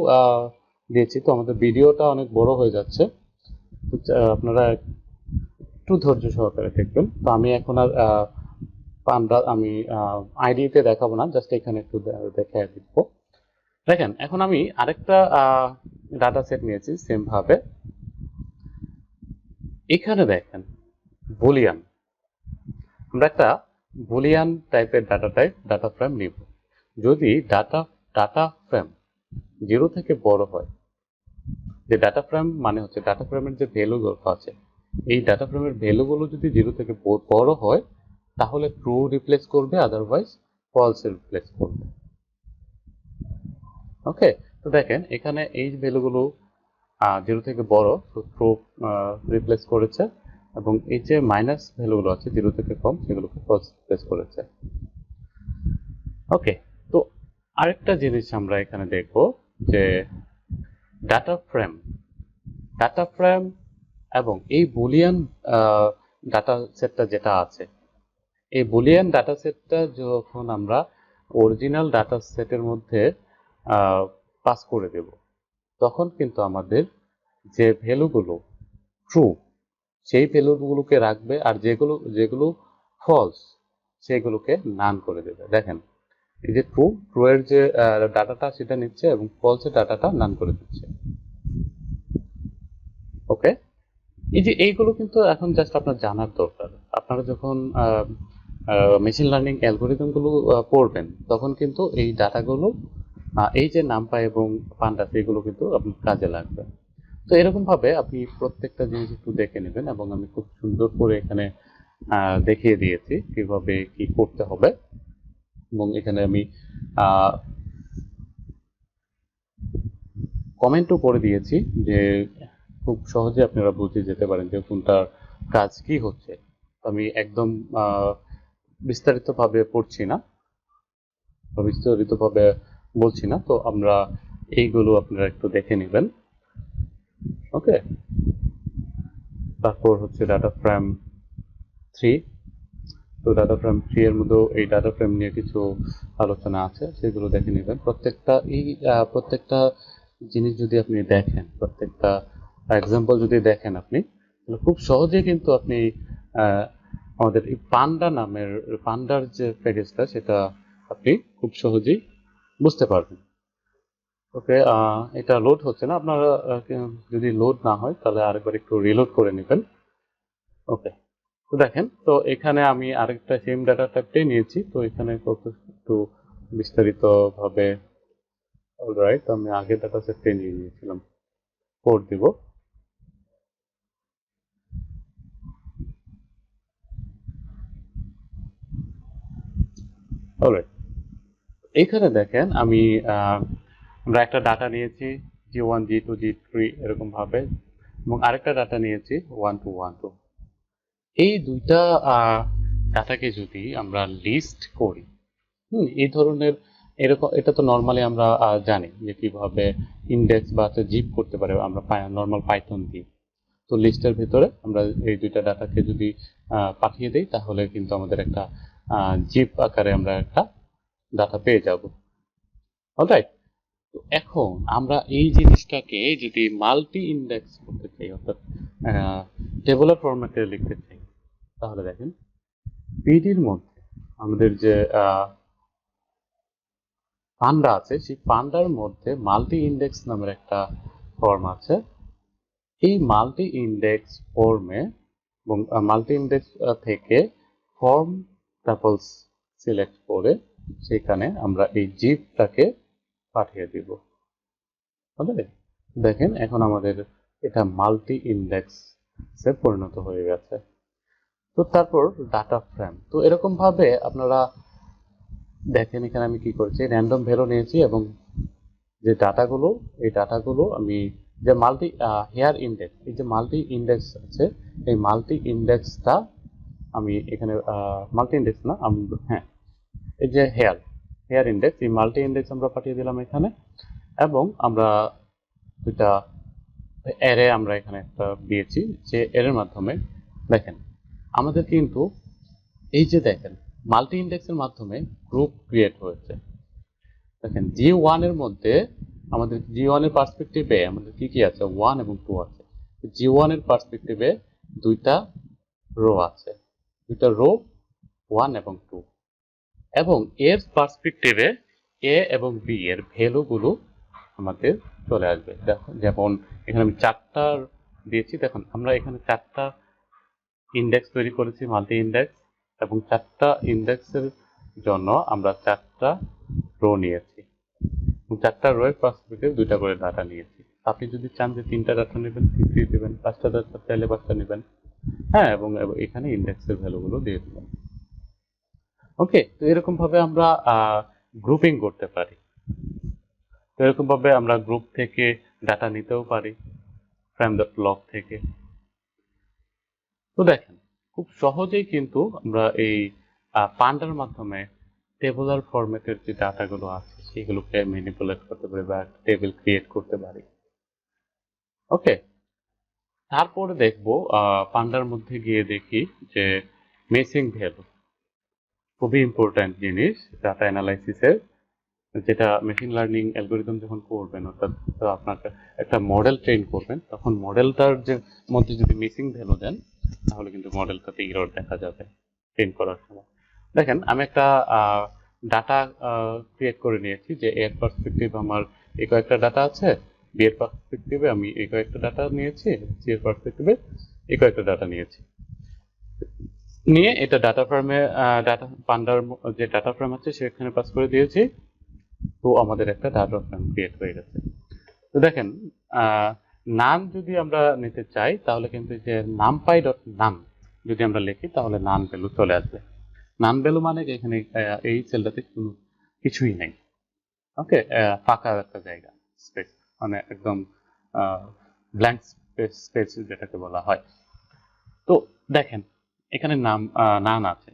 দিয়েছি, তো আমাদের ভিডিওটা অনেক বড় হয়ে যাচ্ছে, তো আপনারা একটু ধৈর্য সহকারে দেখবেন। তো আমি এখন আর পান্ডা আমি আইডিতে দেখাবো না, জাস্ট এখানে একটু দেখে দিব। দেখেন এখন আমি আরেকটা ডাটা সেট নিয়েছি সেম ভাবে। এখানে দেখেন বুলিয়ান, আমরা একটা বুলিয়ান টাইপের ডাটা ফ্রেম নিব। যদি ডাটা ফ্রেম 0 থেকে বড় হয়, যে ডাটা ফ্রেম মানে হচ্ছে ডাটা ফ্রেমের যে ভ্যালুগুলো আছে, এই ডাটা ফ্রেমের ভ্যালুগুলো যদি 0 থেকে বড় হয় তাহলে ট্রু রিপ্লেস করবে, আদারওয়াইজ ফলস রিপ্লেস করবে। ওকে, তো দেখেন এখানে এই ভ্যালুগুলো 0 থেকে বড়, তো ট্রু রিপ্লেস করেছে, এবং এই যে মাইনাস ভ্যালুগুলো আছে 0 থেকে কম, সেগুলোকে ফলস রিপ্লেস করেছে। ওকে, তো আরেকটা জিনিস আমরা এখানে দেখব যে ডাটা ফ্রেম এবং এই বুলিয়ান ডাটা সেটটা যেটা আছে, এই বুলিয়ান ডাটা সেটটা যখন আমরা অরিজিনাল ডাটা সেটের মধ্যে পাস করে দেব, তখন কিন্তু আমাদের যে ভ্যালুগুলো ট্রু সেই ভ্যালুগুলোকে রাখবে, আর যেগুলো যেগুলো ফলস সেগুলোকে নান করে দেবে। দেখেন এই যে ট্রু এর যে ডাটাটা সেটা নিচ্ছে এবং ফলস এর ডাটাটা নান করে দিচ্ছে। ওকে, এই যে এইগুলো কিন্তু এখন জাস্ট আপনার জানার দরকার। আপনারা যখন মেশিন লার্নিং অ্যালগোরিদম গুলো পড়বেন, তখন কিন্তু এই ডাটাগুলো এই যে নামপাই এবং পান্ডাস এগুলো কিন্তু আপনার কাজে লাগবে। তো এরকম ভাবে আপনি প্রত্যেকটা জিনিস একটু দেখে নেবেন, এবং আমি খুব সুন্দর করে এখানে দেখিয়ে দিয়েছি কিভাবে কি করতে হবে। এবং এখানে আমি কমেন্টও করে দিয়েছি যে খুব সহজে আপনারা বুঝে যেতে পারেন যে কোনটার কাজ কি হচ্ছে। আমি একদম বিস্তারিতভাবে পড়ছি না বা বিস্তারিতভাবে বলছি না, তো আমরা এইগুলো আপনারা একটু দেখে নেবেন। ওকে, তারপর হচ্ছে ডাটা ফ্রেম 3। তো ডাটা ফ্রেম 3 এর মধ্যেও এই ডাটা ফ্রেম নিয়ে কিছু আলোচনা আছে, সেগুলো দেখে নেবেন। প্রত্যেকটা জিনিস যদি আপনি দেখেন, প্রত্যেকটা এক্সাম্পল যদি দেখেন আপনি, তাহলে খুব সহজে কিন্তু আপনি আমাদের এই পান্ডার যে প্যাকেজটা, সেটা আপনি খুব সহজেই বুঝতে পারবেন। ওকে, এটা লোড হচ্ছে না, আপনারা যদি লোড না হয় তাহলে আরেকবার একটু রিলোড করে নেবেন। ওকে, তো দেখেন, তো এখানে আমি আরেকটা সেম ডাটা টাইপটাই নিয়েছি, তো এখানে একটু বিস্তারিত ভাবে। অলরাইট, আমি আগে ডাটা সেটটাই নিয়ে নিয়েছিলাম, কোড দিব। অলরাইট, এইখানে দেখেন আমি আমরা একটা ডাটা নিয়েছি G1 G2 G3 এরকম ভাবে, এবং আরেকটা ডাটা নিয়েছি 1 2 1 2। এই দুইটা ডাটাকে যদি আমরা লিস্ট করি, এই ধরনের এরকম, এটা তো নর্মালি আমরা জানি যে কিভাবে ইন্ডেক্স বা জিপ করতে পারে আমরা নর্মাল পাইথন দিয়ে। তো লিস্টের ভিতরে আমরা এই দুইটা ডাটাকে যদি পাঠিয়ে দেই, তাহলে কিন্তু আমাদের একটা জিপ আকারে আমরা একটা ডাটা পেয়ে যাব। অলরাইট, তো এখন আমরা এই জিনিসটাকে যদি মাল্টি ইন্ডেক্স করতে চাই, অর্থাৎ টেবুলার ফরম্যাটে লিখতে চাই, তাহলে দেখেন পিডির মধ্যে আমাদের যে পান্ডা আছে, সেই পান্ডার মধ্যে মাল্টি ইন্ডেক্স নামের একটা ফর্ম আছে। এই মাল্টি ইন্ডেক্স ফর্মে এবং মাল্টি ইন্ডেক্স থেকে ফর্ম টাপলস সিলেক্ট করে সেখানে আমরা এই জিপটাকে পাঠিয়ে দিব। দেখেন এখন আমাদের এটা মাল্টি ইন্ডেক্সে পরিণত হয়ে গেছে। তো তারপর ডাটা ফ্রেম, তো এরকম ভাবে আপনারা দেখেন এখানে আমি কি করেছি, র্যান্ডম ভ্যালু নিয়েছি, এবং যে ডাটাগুলো, এই ডাটাগুলো আমি যে মাল্টি হেয়ার ইন্ডেক্স, এই যে মাল্টি ইন্ডেক্স আছে, এই মাল্টি ইন্ডেক্সটা আমি এখানে মাল্টি ইন্ডেক্স না, হ্যাঁ, এই যে হেয়ার ইন্ডেক্স, এই মাল্টি ইন্ডেক্স আমরা পাঠিয়ে দিলাম এখানে। এবং আমরা দুটা অ্যারে আমরা এখানে একটা দিয়েছি, যে এর মাধ্যমে দেখেন আমাদের কিন্তু এই যে দেখেন মাল্টি ইন্ডেক্সের মাধ্যমে গ্রুপ ক্রিয়েট হয়েছে। দেখেন G1 এর মধ্যে আমাদের G1 এর পার্সপেক্টিভে আমাদের কি কি আছে, 1 এবং 2 আছে। G1 এর পার্সপেক্টিভে দুইটা রো আছে, দুইটা রো 1 এবং 2, এবং এর পার্সপেক্টিভে এ এবং বি এর ভ্যালুগুলো আমাদের চলে আসবে। দেখো যেমন এখানে আমি 4টা দিয়েছি, দেখুন আমরা এখানে 4টা ইন্ডেক্স তৈরি করেছি, মাল্টি ইন্ডেক্স, এবং 4টা ইন্ডেক্সের জন্য আমরা 4টা রো নিয়েছি, 4টা রো এর পার্সপেক্টিভ 2টা করে ডাটা নিয়েছি। আপনি যদি চান যে 3টা ডাটা নেবেন 3 দিবেন, 5টা ডাটা চাইলে 5টা নেবেন, হ্যাঁ, এবং এখানে ইন্ডেক্সের ভ্যালুগুলো দিয়ে দিবেন। ওকে, তো এরকম ভাবে আমরা গ্রুপিং করতে পারি। তো এরকম ভাবে আমরা গ্রুপ থেকে ডাটা নিতেও পারি, frame.log থেকে। তো দেখেন খুব সহজেই কিন্তু আমরা এই পান্ডার মাধ্যমে টেবুলার ফরম্যাটের যে ডাটাগুলো আছে সেগুলোকে ম্যানিপুলেট করতে পারি বা টেবিল ক্রিয়েট করতে পারি। ওকে, তারপরে দেখবো পান্ডার মধ্যে গিয়ে দেখি যে মিসিং ভ্যালু, খুবই ইম্পর্ট্যান্ট জিনিস ডাটা অ্যানালাইসিসের, যেটা মেশিন লার্নিং অ্যালগোরিদম যখন করবেন, অর্থাৎ আপনাকে একটা মডেল ট্রেন করবেন, তখন মডেলটার যে মধ্যে যদি মিসিং ভ্যালু দেন তাহলে কিন্তু মডেলটাতে এরর দেখা যাবে ট্রেন করার সময়। দেখেন আমি একটা ডাটা ক্রিয়েট করে নিয়েছি যে এর পার্সপেক্টিভ আমার এই কয়েকটা ডাটা আছে, বি এর পার্সপেক্টিভে আমি এই কয়েকটা ডাটা নিয়েছি, সি এর পার্সপেক্টিভে এই কয়েকটা ডাটা নিয়েছি, নিয়ে এটা ডাটা ফ্রেমে ডাটা পান্ডার যে ডাটা ফ্রেম আছে সেখানে পাস করে দিয়েছি। তো আমাদের একটা ডাটা ফ্রেম ক্রিয়েট হয়ে গেছে। তো দেখেন নাম যদি আমরা নিতে চাই তাহলে কিন্তু যে নামপাই ডট নাম যদি আমরা লিখি তাহলে নাম ভ্যালু চলে আসবে। নাম ভ্যালু মানে এখানে এই সেলটাতে কোনো কিছুই নেই। ওকে, ফাঁকা একটা জায়গা, স্পেস, মানে একদম ব্ল্যাঙ্ক স্পেস যেটাকে বলা হয়। তো দেখেন এখানে নাম নান আছে,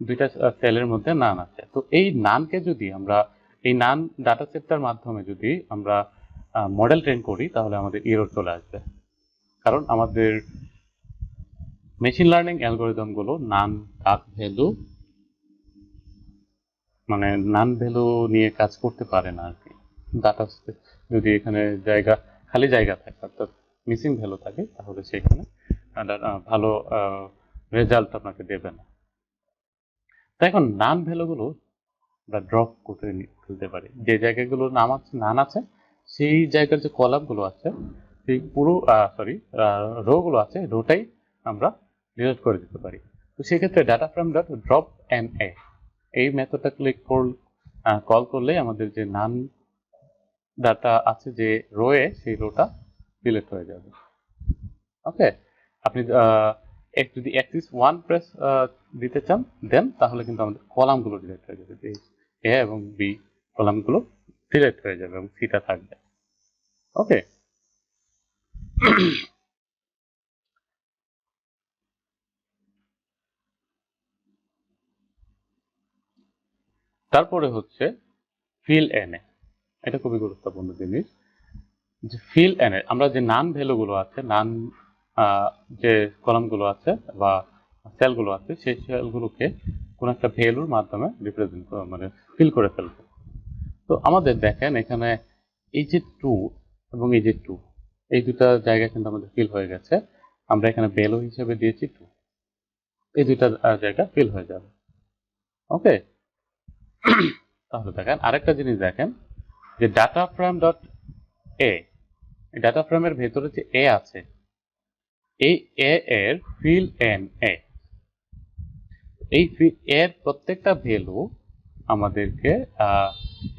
দুইটা সেলের মধ্যে নান আছে। তো এই নানকে যদি আমরা এই নান ডাটা সেটটার মাধ্যমে যদি আমরা মডেল ট্রেন করি তাহলে আমাদের এরর চলে আসবে, কারণ আমাদের মেশিন লার্নিং অ্যালগোরিদম গুলো নান ভ্যালু মানে নান ভ্যালু নিয়ে কাজ করতে পারে না আর কি। ডাটা যদি এখানে খালি জায়গা থাকে অর্থাৎ মিসিং ভ্যালু থাকে তাহলে সেখানে ভালো রেজাল্ট আপনাকে দেবে না। তো এখন নান ভ্যালুগুলো আমরা ড্রপ করে ফেলতে পারি, যে জায়গাগুলো নান আছে সেই জায়গার যে কলামগুলো আছে সেই পুরো রো গুলো আছে রোটাই আমরা ডিলিট করে দিতে পারি। তো সেক্ষেত্রে data frame dot drop N A এই মেথডটা কল করলে আমাদের যে নান ডাটা আছে যে রোয়ে সেই রোটা ডিলিট হয়ে যাবে। ওকে, আপনি যদি অ্যাক্সিস 1 প্রেস দিতে চান দেন তাহলে কিন্তু আমাদের কলামগুলো ডিলিট হয়ে যাবে, এ এবং বি কলামগুলো ডিলিট হয়ে যাবে এবং সিটা থাকবে। ওকে, তারপরে হচ্ছে ফিল এনে, এটা খুবই গুরুত্বপূর্ণ জিনিস। যে ফিল এনে আমরা যে নান ভ্যালুগুলো আছে, নান যে কলামগুলো আছে বা সেলগুলো আছে সেই সেলগুলোকে কোনো একটা ভ্যালুর মাধ্যমে রিপ্রেজেন্ট মানে ফিল করে ফেলবো। তো আমাদের দেখেন এখানে এই যে 2 এবং এই যে 2 এই দুটা জায়গা কিন্তু আমাদের ফিল হয়ে গেছে, আমরা এখানে ভ্যালু হিসেবে দিয়েছি 2, এই দুইটা জায়গা ফিল হয়ে যাবে। ওকে, তাহলে দেখেন আরেকটা জিনিস দেখেন যে data frame dot A, data ফ্রেমের ভেতরে যে এ আছে এই এ এর ফিল এন এ, এই এর প্রত্যেকটা ভ্যালু আমাদেরকে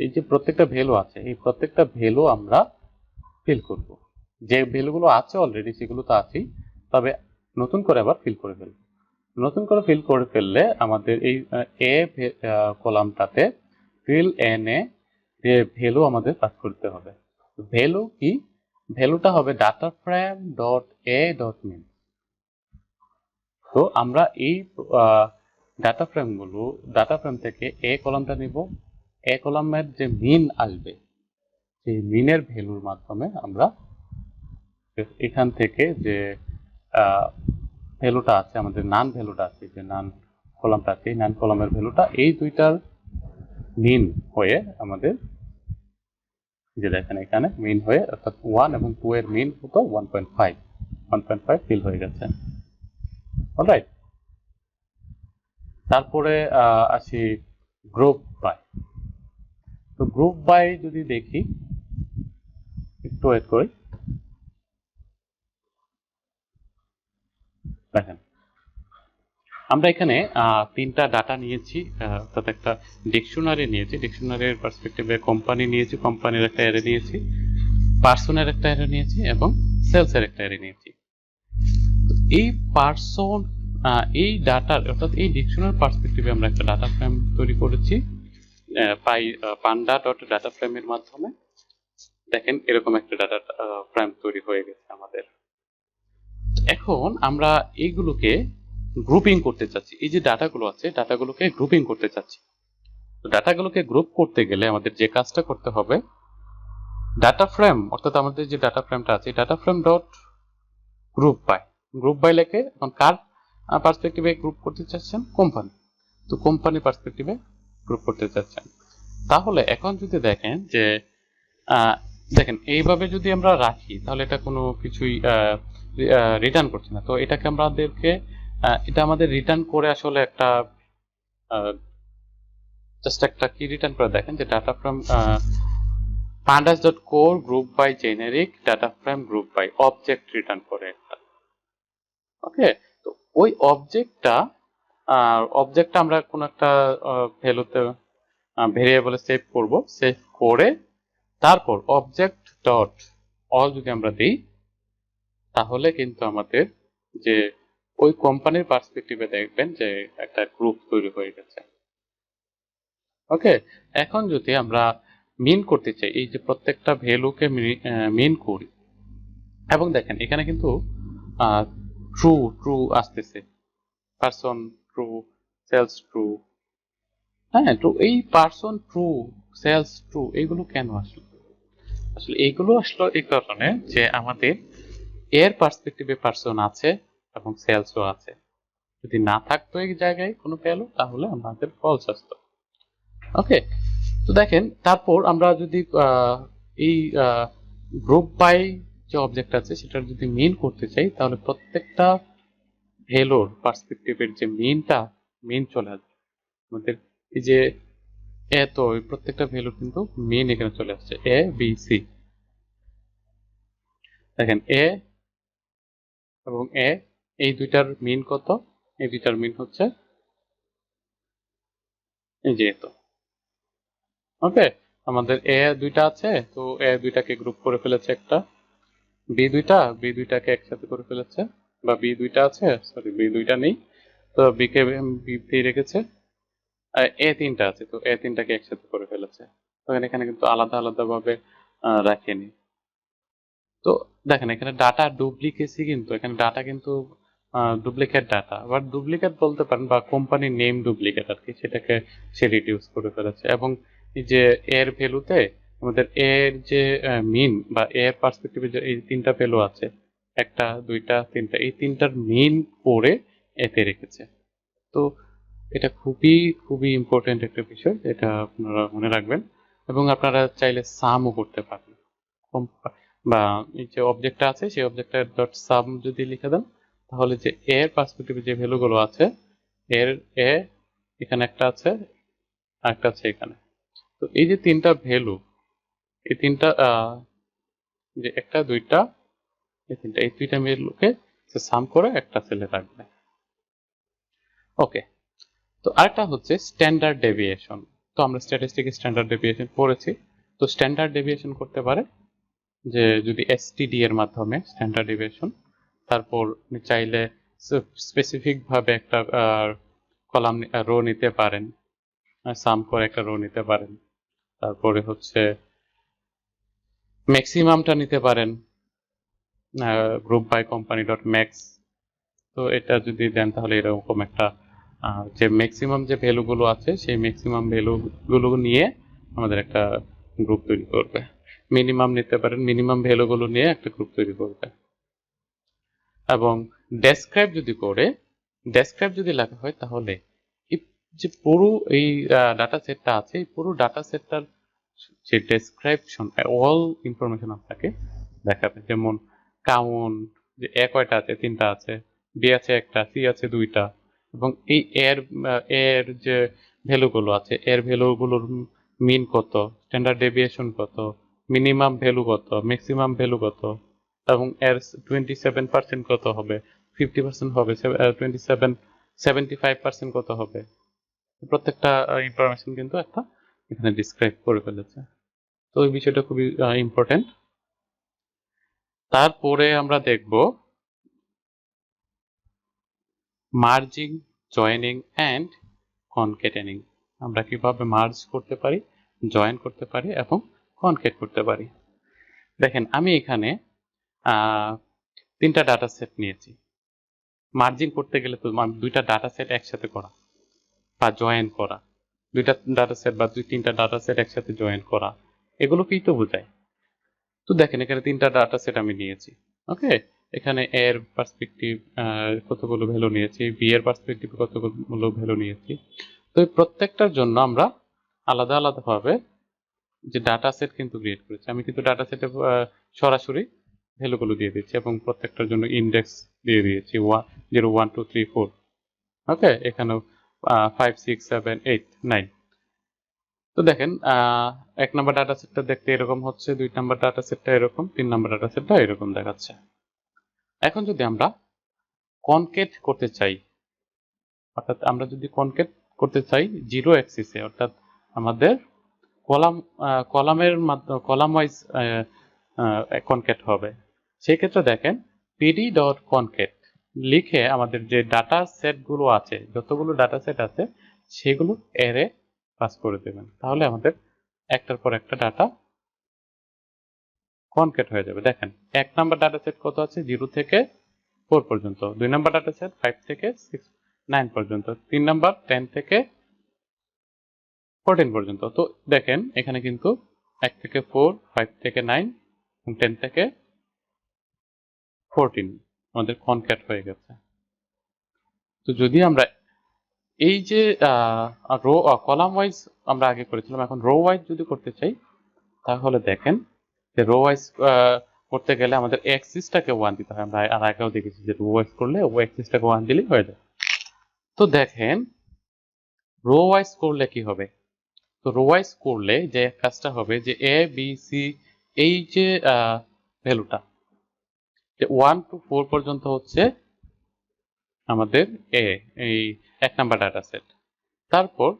এই যে প্রত্যেকটা ভ্যালু আছে এই প্রত্যেকটা ভ্যালু আমরা ফিল করব। যে ভ্যালুগুলো আছে অলরেডি সেগুলো তো আছেই, তবে নতুন করে আবার ফিল করে ফেলবো। নতুন করে ফিল করে ফেললে আমাদের এই এ কলামটাতে ফিল এন এ যে ভ্যালু আমাদের পাস করতে হবে। ভ্যালু কি? ভ্যালুটা হবে data frame dot A dot min. তো আমরা এই ডাটা ফ্রেম থেকে এ কলামটা নিব, এ কলামের যে মিন আসবে সেই মিনের ভ্যালুর মাধ্যমে আমরা এখান থেকে যে ভ্যালুটা আছে, আমাদের নান ভ্যালুটা আছে, যে নান কলামটা আছে, নান কলামের ভ্যালুটা এই দুইটার মিন হয়ে আমাদের, যে দেখেন এখানে মিন হয়ে, অর্থাৎ 1 এবং 2 এর মিন হতো 1.5 ফিল হয়ে গেছে। অলরাইট, তারপরে আসি গ্রুপ বাই। তো গ্রুপ বাই যদি দেখি, একটু ওয়েট করি, দেখেন আমরা এখানে তিনটা ডাটা নিয়েছি, অর্থাৎ একটা ডিকশনারি নিয়েছি, ডিকশনারির পার্সপেক্টিভে কোম্পানি নিয়েছি, কোম্পানির একটা অ্যারে নিয়েছি, পার্সনের একটা অ্যারে নিয়েছি এবং সেলসের একটা অ্যারে নিয়েছি। এই পার্সন, এই ডাটার অর্থাৎ এই ডিকশনারি পার্সপেক্টিভে আমরা একটা ডাটা ফ্রেম তৈরি করেছি পান্ডা ডট ডাটা ফ্রেমের মাধ্যমে। দেখেন এরকম একটা ডাটা ফ্রেম তৈরি হয়ে গেছে আমাদের। এখন আমরা এইগুলোকে গ্রুপিং করতে চাচ্ছি, এই যে ডাটাগুলো আছে ডাটাগুলোকে গ্রুপিং করতে চাচ্ছি। তো ডাটাগুলোকে গ্রুপ করতে গেলে আমাদের যে কাজটা করতে হবে, ডাটা ফ্রেম অর্থাৎ আমাদের যে ডাটা ফ্রেমটা আছে, data frame dot group by লেখে এখন কার পার্সপেক্টিভে গ্রুপ করতে চাচ্ছেন, কোম্পানি, তো কোম্পানি পার্সপেক্টিভে গ্রুপ করতে চাচ্ছেন। তাহলে এখন যদি দেখেন যে দেখেন এইভাবে যদি আমরা রাখি তাহলে এটা কোনো কিছুই রিটার্ন করছে না। তো এটাকে আমাদেরকে এটা আমাদের রিটার্ন করে আসলে একটা জাস্ট একটা কি রিটার্ন করে দেখেন, যে data frame pandas dot core group by generic data frame group by object return করে একটা। ওকে, তো ওই অবজেক্টটা আমরা কোন একটা ভ্যালুতে ভেরিয়েবলে সেভ করব, সেভ করে তারপর অবজেক্ট ডট অল যদি আমরা দিই তাহলে কিন্তু আমাদের যে ওই কোম্পানির পার্সপেক্টিভে দেখবেন যে একটা গ্রুপ তৈরি হয়ে গেছে। ওকে, এখন যদি আমরা মিন করতে চাই, এই যে প্রত্যেকটা ভ্যালুকে মিন করি, এবং দেখেন এখানে কিন্তু ট্রু ট্রু আসতেছে, পারসন ট্রু, সেলস ট্রু। হ্যাঁ, তো এই পারসন ট্রু, সেলস ট্রু এইগুলো কেন আসলো? আসলে এইগুলো আসলো এই কারণে যে আমাদের এর পার্সপেক্টিভে পারসন আছে এবং সেলসও আছে। যদি না থাকতো এই জায়গায় কোনো ভ্যালু তাহলে আমাদের ফলস আসতো। ওকে, তো দেখেন তারপর আমরা যদি এই গ্রুপ বাই যে অবজেক্ট আছে সেটা যদি মিন করতে চাই তাহলে প্রত্যেকটা ভ্যালুর পার্সপেক্টিভের যে মিন চলে আসবে আমাদের। এই যে এত প্রত্যেকটা ভ্যালু কিন্তু মিন এখানে চলে আসছে, এ বি সি। দেখেন এ এবং এ এই দুইটার মিন কত? এই দুইটার মিন হচ্ছে এই যে এত। ওকে, আমাদের এ দুইটা আছে, তো এ দুইটাকে গ্রুপ করে ফেলেছে একটা, বি দুইটাকে একসাথে করে ফেলেছে, বা বি দুইটা আছে, সরি বি দুইটা নেই, তো বি কে বি রেখেছে, এ তিনটা আছে, তো এ তিনটাকে একসাথে করে ফেলেছে। তো এখানে কিন্তু আলাদা আলাদা ভাবে রাখেনি। তো দেখেন এখানে ডাটা ডুপ্লিকেসি, কিন্তু এখানে ডাটা কিন্তু ডুপ্লিকেট ডাটা, বাট ডুপ্লিকেট বলতে পারেন, বা কোম্পানির নেম ডুপ্লিকেট আর কি, সেটাকে সে রিডিউস করে ফেলেছে। এবং এই যে এর ভ্যালুতে আমাদের এর যে মিন বা এর পার্সপেক্টিভে যে এই তিনটা ভ্যালু আছে, একটা দুইটা তিনটা, এই তিনটার মিন করে এতে রেখেছে। তো এটা খুবই খুবই ইম্পর্টেন্ট একটা বিষয়, এটা আপনারা মনে রাখবেন। এবং আপনারা চাইলে সামও করতে পারেন, বা এই যে অবজেক্টটা আছে সেই অবজেক্টের ডট সাম যদি লিখে দেন তাহলে যে এর পার্সপেক্টিভে যে ভ্যালুগুলো আছে, এর এ এখানে একটা আছে আর একটা আছে এখানে, তো এই যে তিনটা ভ্যালু, এই তিনটা যে একটা দুইটা এই তিনটা, এই দুইটা ভ্যালুকে সাম করে একটা সেলে রাখবে। ওকে, তো আরেকটা হচ্ছে স্ট্যান্ডার্ড ডেভিয়েশন। তো আমরা স্ট্যাটিস্টিক স্ট্যান্ডার্ড ডেভিয়েশন পড়েছি। তো স্ট্যান্ডার্ড ডেভিয়েশন করতে পারে যে যদি এসটিডি এর মাধ্যমে স্ট্যান্ডার্ড ডেভিয়েশন, তারপর চাইলে স্পেসিফিক ভাবে একটা কলাম রো নিতে পারেন, সাম করে একটা রো নিতে পারেন, তারপরে হচ্ছে ম্যাক্সিমামটা নিতে পারেন, group by company dot max. তো এটা যদি দেন তাহলে এরকম একটা যে ম্যাক্সিমাম যে ভ্যালুগুলো আছে সেই ম্যাক্সিমাম ভ্যালুগুলো নিয়ে আমাদের একটা গ্রুপ তৈরি করবে। মিনিমাম নিতে পারেন, মিনিমাম ভ্যালুগুলো নিয়ে একটা গ্রুপ তৈরি করবে। এবং ডেসক্রাইব যদি লেখা হয় তাহলে এই যে পুরো এই ডাটা সেটটা আছে, এই পুরো ডাটা সেটটার যে ডেসক্রিপশন অল ইনফরমেশন আপনাকে দেখাবে। যেমন কাউন্ট, যে এ কয়টা আছে, 3টা আছে, বি আছে 1টা, সি আছে 2টা, এবং এই এর যে ভ্যালুগুলো আছে, এর ভ্যালুগুলোর মিন কত, স্ট্যান্ডার্ড ডেভিয়েশন কত, মিনিমাম ভ্যালু কত, ম্যাক্সিমাম ভ্যালু কত, এবং এর 27% কত হবে, 50% হবে, 75% কত হবে, প্রত্যেকটা ইনফরমেশন কিন্তু একটা এখানে ডিসক্রাইব করে ফেলেছে। তো এই বিষয়টা খুবই ইম্পর্টেন্ট। তারপরে আমরা দেখব মার্জিং, জয়েনিং অ্যান্ড কনকেটেনিং। আমরা কিভাবে মার্জ করতে পারি, জয়েন করতে পারি এবং কনকেট করতে পারি। দেখেন আমি এখানে 3টা ডাটা সেট নিয়েছি। মার্জিং করতে গেলে তো 2টা ডাটা সেট একসাথে করা বা জয়েন করা, 2টা ডাটা সেট বা 3টা ডাটা সেট একসাথে জয়েন করা, এগুলোকেই তো বোঝায়। তো দেখেন এখানে 3টা ডাটা সেট আমি নিয়েছি। ওকে, এখানে এর পার্সপেক্টিভ কতগুলো ভ্যালু নিয়েছি, বি এর পার্সপেক্টিভ কতগুলো ভ্যালু নিয়েছি। তো এই প্রত্যেকটার জন্য আমরা আলাদা আলাদাভাবে যে ডাটা সেট কিন্তু ক্রিয়েট করেছি। আমি কিন্তু ডাটা সেটে সরাসরি ভ্যালুগুলো দিয়ে দিচ্ছি এবং প্রত্যেকটার জন্য ইন্ডেক্স দিয়ে দিয়েছি 0 1 2 3 4। ওকে, এখানেও 5 6 7 8 9। তো দেখেন 1 নম্বর ডাটা সেটটা দেখতে এরকম হচ্ছে, 2 নম্বর ডাটা সেটটা এরকম, 3 নম্বর ডাটা সেটটা এরকম দেখাচ্ছে। এখন যদি আমরা কনকেট করতে চাই, অর্থাৎ আমরা যদি কনকেট করতে চাই জিরো অ্যাক্সিসে, অর্থাৎ আমাদের কলাম ওয়াইজ কনকেট হবে, সেই ক্ষেত্রে দেখেন pd.concat লিখে আমাদের যে ডাটা সেটগুলো আছে, যতগুলো ডাটা সেট আছে সেগুলো অ্যারে পাস করে দেবেন। তাহলে আমাদের একটার পর একটা ডাটা কনকেট হয়ে যাবে। দেখেন 1 নাম্বার ডাটা সেট কত আছে, 0 থেকে 4 পর্যন্ত, 2 নাম্বার ডাটা সেট 5 থেকে 9 পর্যন্ত, 3 নাম্বার 10 থেকে 14 পর্যন্ত। তো দেখেন এখানে কিন্তু 1 থেকে 4, 5 থেকে 9, 10 থেকে 14 আমাদের কনক্যাট হয়ে গেছে। তো যদি আমরা এই যে রো কলাম ওয়াইজ আমরা আগে করেছিলাম, এখন রো ওয়াইজ যদি করতে চাই তাহলে দেখেন যে রো ওয়াইজ করতে গেলে আমাদের অ্যাক্সিসটাকে 1 দিতে হয়। আমরা আর আগেও দেখেছি যে রো ওয়াইজ করলে ও অ্যাক্সিসটাকে 1 দিলেই হয়ে যায়। তো দেখেন রো ওয়াইজ করলে কি হবে, তো রো ওয়াইজ করলে যে কাজটা হবে যে এ বি সি, এই যে ভ্যালুটা 1 to 4 পর্যন্ত হচ্ছে আমাদের এই 1 নাম্বার ডাটা সেট, তারপর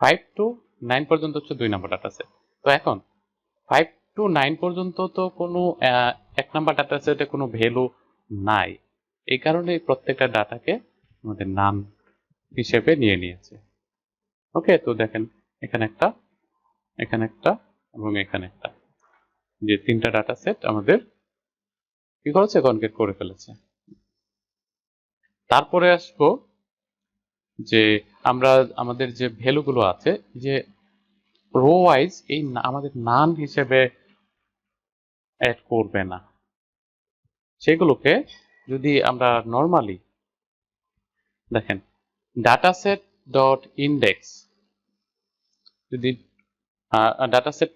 5 to 9 পর্যন্ত হচ্ছে 2 নাম্বার ডাটা সেট। তো এখন 5 to 9 পর্যন্ত তো কোনো 1 নাম্বার ডাটা সেটে কোনো ভ্যালু নাই, এই কারণে প্রত্যেকটা ডাটাকে আমাদের নাম হিসেবে নিয়ে নিয়েছে। ওকে, তো দেখেন এখানে একটা, এখানে একটা এবং এখানে একটা, যে 3টা ডাটা সেট আমাদের কি করেছে, কনকেট করে ফেলেছে। তারপরে আসবো যে আমরা আমাদের যে ভ্যালুগুলো আছে, যে রো ওয়াইজ এই আমাদের নাম হিসেবে অ্যাড করবে না, সেগুলোকে যদি আমরা নর্মালি দেখেন ডাটাসেট ডট ইন্ডেক্স, যদি ডাটাসেট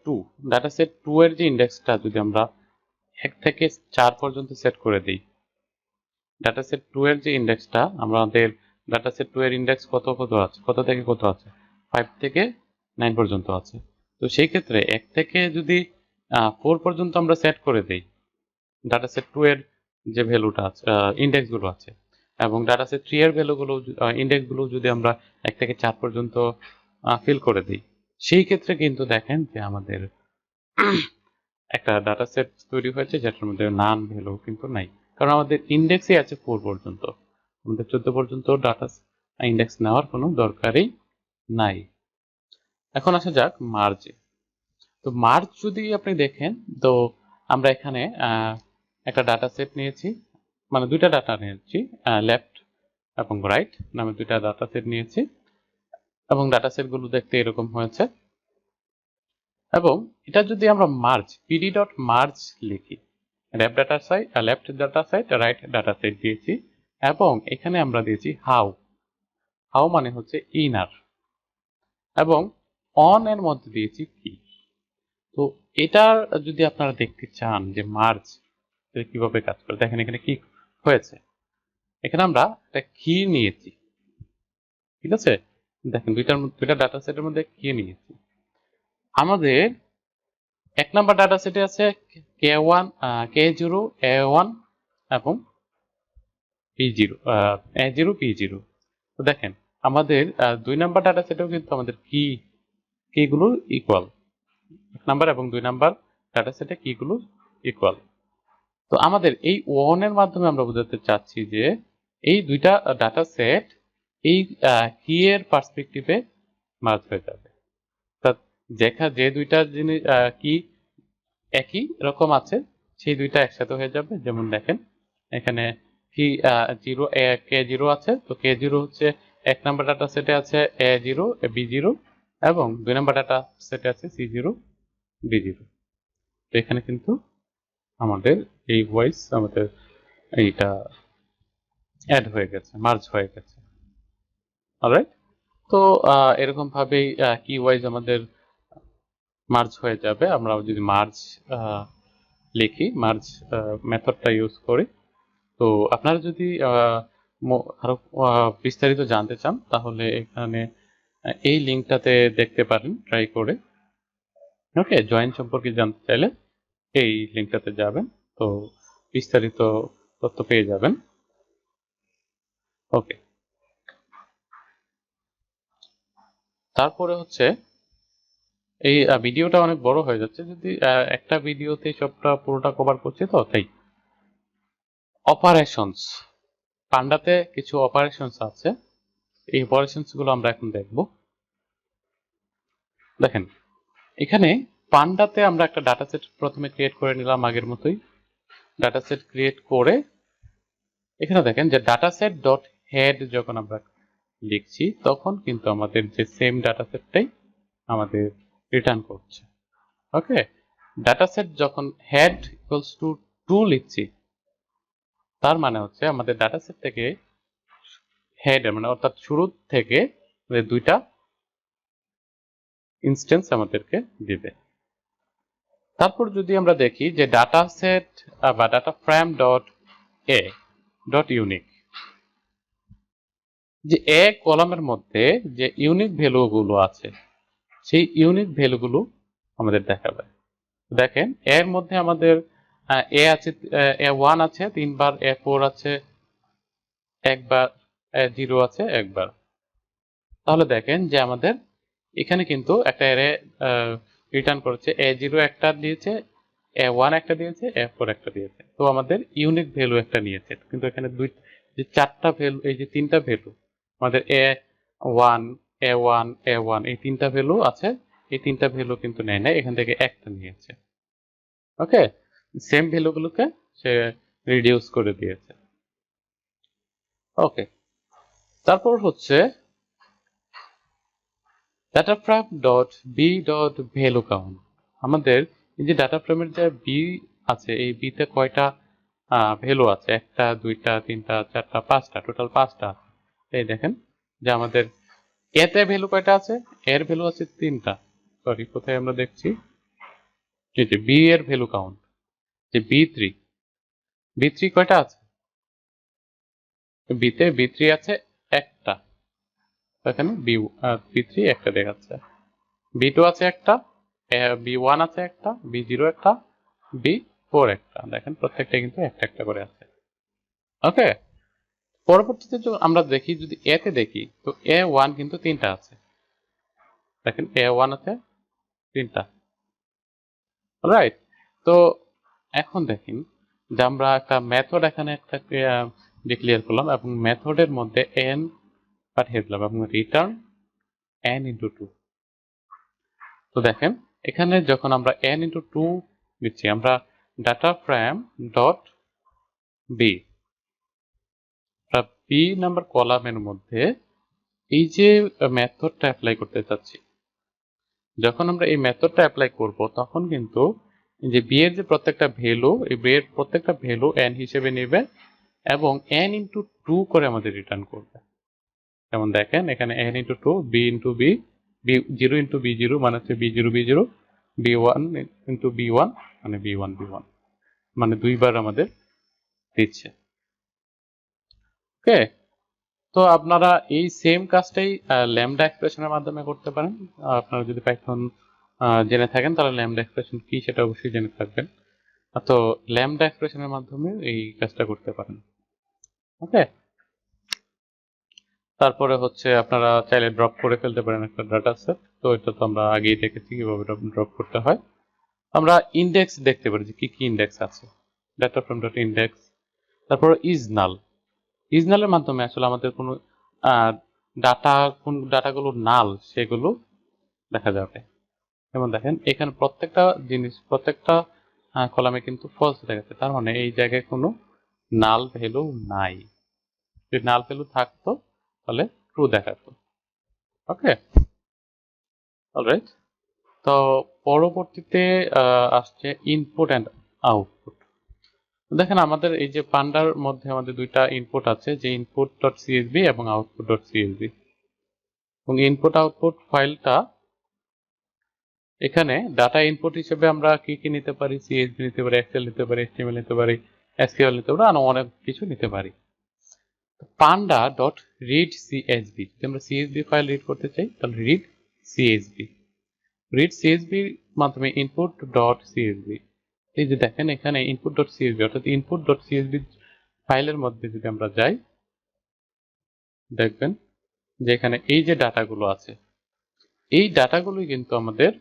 2 এর যে ইন্ডেক্সটা যদি আমরা 1 থেকে 4 পর্যন্ত সেট করে দিই, ডাটাসেট 2 এর যে ইন্ডেক্সটা, আমাদের ডাটাসেট 2 এর ইন্ডেক্স কত কত আছে, কত থেকে কত আছে, 5 থেকে 9 পর্যন্ত আছে। তো সেই ক্ষেত্রে 1 থেকে যদি 4 পর্যন্ত আমরা সেট করে দেই ডাটাসেট 2 এর যে ভ্যালুটা আছে, ইন্ডেক্সগুলো আছে, এবং ডাটাসেট 3 এর ভ্যালুগুলো ইন্ডেক্সগুলো যদি আমরা 1 থেকে 4 পর্যন্ত ফিল করে দিই, সেই ক্ষেত্রে কিন্তু দেখেন যে আমাদের একটা ডাটা সেট তৈরি হয়েছে যেটার মধ্যে নাম ভ্যালু কিন্তু নাই, কারণ আমাদের ইন্ডেক্সই আছে 4 পর্যন্ত, আমাদের 14 পর্যন্ত ডাটা ইন্ডেক্স নেওয়ার কোনো দরকারই নাই। এখন আসা যাক মার্জে। তো মার্জ যদি আপনি দেখেন, তো আমরা এখানে একটা ডাটা সেট নিয়েছি, মানে 2টা ডাটা নিয়েছি, লেফট এবং রাইট নামে 2টা ডাটা সেট নিয়েছি, এবং ডাটা সেটগুলো দেখতে এরকম হয়েছে। এবং এটা যদি আমরা মার্জ pd.marge লিখি, left data set right data set দিয়েছি, এবং এখানে আমরা দিয়েছি হাউ। হাউ মানে হচ্ছে ইনার, এবং অন এর মধ্যে দিয়েছি কি। তো এটার যদি আপনারা দেখতে চান যে মার্জ কিভাবে কাজ করে, দেখেন এখানে কি হয়েছে। এখানে আমরা একটা কি নিয়েছি, ঠিক আছে। দেখেন দুইটা ডাটা সেটের মধ্যে কি নিয়েছি। আমাদের 1 নাম্বার ডাটা সেটে আছে K1 K0 A1 এবং P0 A0 P0। তো দেখেন আমাদের 2 নাম্বার ডাটা সেটেও কিন্তু আমাদের কি গুলো ইকুয়াল। 1 নাম্বার এবং 2 নাম্বার ডাটা সেটে কি গুলো ইকুয়াল। তো আমাদের এই ওয়ান এর মাধ্যমে আমরা বোঝাতে চাচ্ছি যে এই দুইটা ডাটা সেট এই কি এর পার্সপেক্টিভে মার্জ হয়ে যাবে। যে দুইটা জিনিস কি একই রকম আছে সেই দুইটা একসাথে হয়ে যাবে। যেমন দেখেন এখানে কি জিরো K0 আছে, তো K0 হচ্ছে 1 নাম্বার ডাটা সেটে আছে A0 B0 এবং 2 নাম্বার ডাটা সেটে আছে C0 B0। তো এখানে কিন্তু আমাদের এই ভয়েস আমাদের এইটা অ্যাড হয়ে গেছে, মার্জ হয়ে গেছে। অলরাইট, তো এরকম ভাবেই কি ওয়াইজ আমাদের মার্জ হয়ে যাবে। আমরা যদি মার্জ লিখি, মার্জ মেথডটা ইউজ করি। তো আপনারা যদি আরো বিস্তারিত জানতে চান তাহলে এখানে এই লিঙ্কটাতে দেখতে পারেন ট্রাই করে। ওকে, জয়েন সম্পর্কে জানতে চাইলে এই লিঙ্কটাতে যাবেন, তো বিস্তারিত তথ্য পেয়ে যাবেন। ওকে, তারপরে হচ্ছে এই ভিডিওটা অনেক বড় হয়ে যাচ্ছে, যদি একটা ভিডিওতে সবটা পুরোটা কভার করছি, তো তাই অপারেশনস, পান্ডাতে কিছু অপারেশনস আছে, এই অপারেশনস গুলো আমরা এখন দেখব। দেখেন এখানে পান্ডাতে আমরা একটা ডাটা সেট প্রথমে ক্রিয়েট করে নিলাম আগের মতোই। ডাটা সেট ক্রিয়েট করে এখানে দেখেন যে ডাটা সেট ডট হেড যখন আমরা লিখছি তখন কিন্তু আমাদের যে সেম ডাটা সেটটাই আমাদের রিটার্ন করছে। ওকে, ডাটা সেট যখন হেড ইকুয়ালস টু 2 লিখছি তার মানে হচ্ছে আমাদের ডাটা সেট থেকে হেড মানে অর্থাৎ শুরু থেকে দুইটা ইনস্ট্যান্স আমাদেরকে দিবে। তারপর যদি আমরা দেখি যে ডাটা সেট বা data frame dot A dot unique, যে এ কলামের মধ্যে যে ইউনিক ভ্যালু গুলো আছে সেই ইউনিক ভ্যালু গুলো আমাদের দেখাবে। দেখেন এর মধ্যে আমাদের এ আছে, A1 আছে 3 বার, A4 আছে একবার, A0 আছে একবার। তাহলে দেখেন যে আমাদের এখানে কিন্তু একটা অ্যারে রিটার্ন করেছে, A0 একটা দিয়েছে, A1 একটা দিয়েছে, A4 একটা দিয়েছে। তো আমাদের ইউনিক ভ্যালু একটা নিয়েছে, কিন্তু এখানে যে চারটা ভ্যালু, এই যে তিনটা ভ্যালু আমাদের A1 A1 A1 এই তিনটা ভ্যালু আছে, এই তিনটা ভ্যালু কিন্তু নেয় না, এখান থেকে একটা নিয়েছে। ওকে, সেম ভ্যালুগুলোকে সে রিডিউস করে দিয়েছে। ওকে, তারপর হচ্ছে data frame dot B dot value count. আমাদের এই যে ডাটা ফ্রেমের যে বি আছে, এই বিতে কয়টা ভ্যালু আছে, একটা দুইটা তিনটা চারটা পাঁচটা, টোটাল পাঁচটা। এই দেখেন যে আমাদের এতে ভ্যালু কয়টা আছে, এর ভ্যালু আছে তিনটা। সরি, কোথায় আমরা দেখছি, এই যে বি এর ভ্যালু কাউন্ট, যে বি থ্রি কয়টা আছে, বি থ্রি আছে একটা, এখানে বি থ্রি একটা দেখাচ্ছে, বি টু আছে একটা, বি1 আছে একটা, বি0 একটা, বি4 একটা। দেখেন প্রত্যেকটা কিন্তু একটা একটা করে আছে। ওকে, পরবর্তীতে আমরা দেখি, যদি এতে দেখি তো A1 কিন্তু তিনটা আছে। দেখেন A1 আছে তিনটা। রাইট, তো এখন দেখেন যে আমরা একটা মেথড এখানে একটা ডিক্লেয়ার করলাম এবং মেথডের মধ্যে n পাঠিয়ে দিলাম এবং রিটার্ন n ইন্টু 2। তো দেখেন এখানে যখন আমরা n ইন্টু 2 দিচ্ছি, আমরা data frame dot B B number কলামের মধ্যে এই যে মেথডটা অ্যাপ্লাই করতে চাচ্ছি, যখন আমরা এই মেথডটা অ্যাপ্লাই করব তখন কিন্তু যে বি এর যে প্রত্যেকটা ভ্যালু, এই বি এর প্রত্যেকটা ভ্যালু n হিসেবে নেবে এবং n ইন্টু 2 করে আমাদের রিটার্ন করবে। যেমন দেখেন এখানে n into 2, b into b, b0 into b0 মানে হচ্ছে b0 b0, b1 into b1 মানে b1 b1, মানে দুইবার আমাদের দিচ্ছে। ওকে, তো আপনারা এই সেম কাজটাই ল্যামডা এক্সপ্রেশনের মাধ্যমে করতে পারেন। আপনারা যদি পাইথন জেনে থাকেন তাহলে ল্যামডা এক্সপ্রেশন কি সেটা অবশ্যই জেনে থাকবেন। তো ল্যামডা এক্সপ্রেশনের মাধ্যমে এই কাজটা করতে পারেন। ওকে, তারপরে হচ্ছে আপনারা চাইলে ড্রপ করে ফেলতে পারেন একটা ডাটা সেট। তো এটা তো আমরা আগেই দেখেছি কিভাবে ড্রপ করতে হয়। আমরা ইন্ডেক্স দেখতে পারি যে কি কি ইন্ডেক্স আছে, ডাটা ফ্রম ডট ইন্ডেক্স। তারপর ইজনালের মাধ্যমে আসলে আমাদের কোনো ডাটা, কোন ডাটাগুলো নাল সেগুলো দেখা যাবে। যেমন দেখেন এখানে প্রত্যেকটা জিনিস, প্রত্যেকটা কলামে কিন্তু ফলস দেখাচ্ছে, তার মানে এই জায়গায় কোনো নাল ভ্যালু নাই। যদি নাল ভ্যালু থাকতো তাহলে ট্রু দেখাতো। ওকে, অলরাইট। তো পরবর্তীতে আসছে ইনপুট অ্যান্ড আউটপুট। দেখেন আমাদের এই যে পান্ডার মধ্যে আমাদের দুইটা ইনপুট আছে, যে ইনপুট ডট সিএসভি এবং আউটপুট ডট সিএসভি। এবং ইনপুট আউটপুট ফাইলটা এখানে ডাটা ইনপুট হিসেবে আমরা কি কি নিতে পারি, সিএসভি নিতে পারি, এক্সেল নিতে পারি, এইচটিএমএল নিতে পারি, এসকিউএল নিতে পারি, আর অনেক কিছু নিতে পারি। পান্ডা ডট রিড সিএসভি, যদি আমরা সিএসভি ফাইল রিড করতে চাই তাহলে রিড সিএসভি। রিড সিএসভির মাধ্যমে ইনপুট ডট সিএসভি, এই যে দেখেন এখানে ইনপুট ডট সিএসভি অর্থাৎ ইনপুট ডট সিএসভি ফাইলের মধ্যে যদি আমরা যাই, দেখবেন যে এখানে এই যে ডাটাগুলো আছে, এই ডাটাগুলোই কিন্তু আমাদের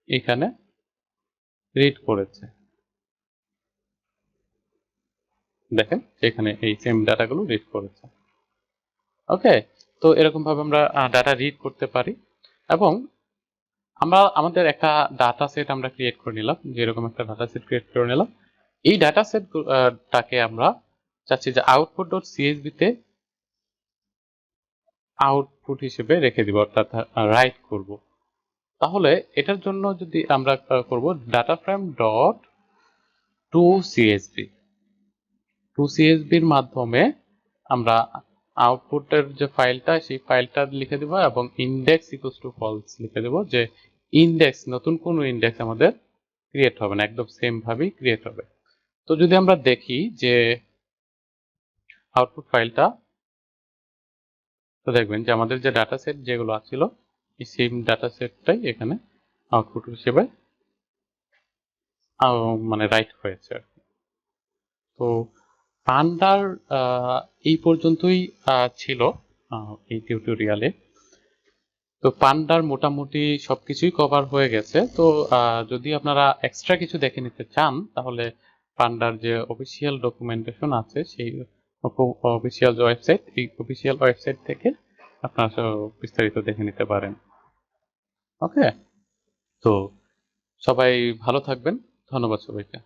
এখানে রিড করেছে। দেখেন এখানে এই সেম ডাটাগুলো রিড করেছে। ওকে, তো এরকম ভাবে আমরা ডাটা রিড করতে পারি। এবং আমরা আমাদের একটা ডাটা সেট আমরা ক্রিয়েট করে নিলাম, যেরকম একটা ডাটা সেট ক্রিয়েট করে নিলাম। এই ডাটা সেট টাকে আমরা চাচ্ছি যে আউটপুট ডট সিএসভি তে আউটপুট হিসেবে রেখে দিব, অর্থাৎ রাইট করব। তাহলে এটার জন্য যদি আমরা করব data frame dot to CSV, to সিএসভির মাধ্যমে আমরা আউটপুটের যে ফাইলটা, সেই ফাইলটা লিখে দেব এবং ইন্ডেক্স ইকুয়ালস টু ফলস লিখে দেব, যে ইন্ডেক্স, নতুন কোনো ইন্ডেক্স আমাদের ক্রিয়েট হবে না, একদম সেম ভাবেই ক্রিয়েট হবে। তো যদি আমরা দেখি যে আউটপুট ফাইলটা, তো দেখবেন যে আমাদের যে ডাটা সেট যেগুলো আছিল, এই সেম ডাটা সেটটাই এখানে আউটপুট হিসেবে মানে রাইট হয়েছে। তো পান্ডার এই পর্যন্তই ছিল এই টিউটোরিয়ালে। তো পান্ডার মোটামুটি সবকিছুই কভার হয়ে গেছে। তো যদি আপনারা এক্সট্রা কিছু দেখে নিতে চান তাহলে পান্ডার যে অফিসিয়াল ডকুমেন্টেশন আছে, সেই অফিসিয়াল যে ওয়েবসাইট, এই অফিসিয়াল ওয়েবসাইট থেকে আপনারা বিস্তারিত দেখে নিতে পারেন। ওকে, তো সবাই ভালো থাকবেন, ধন্যবাদ সবাইকে।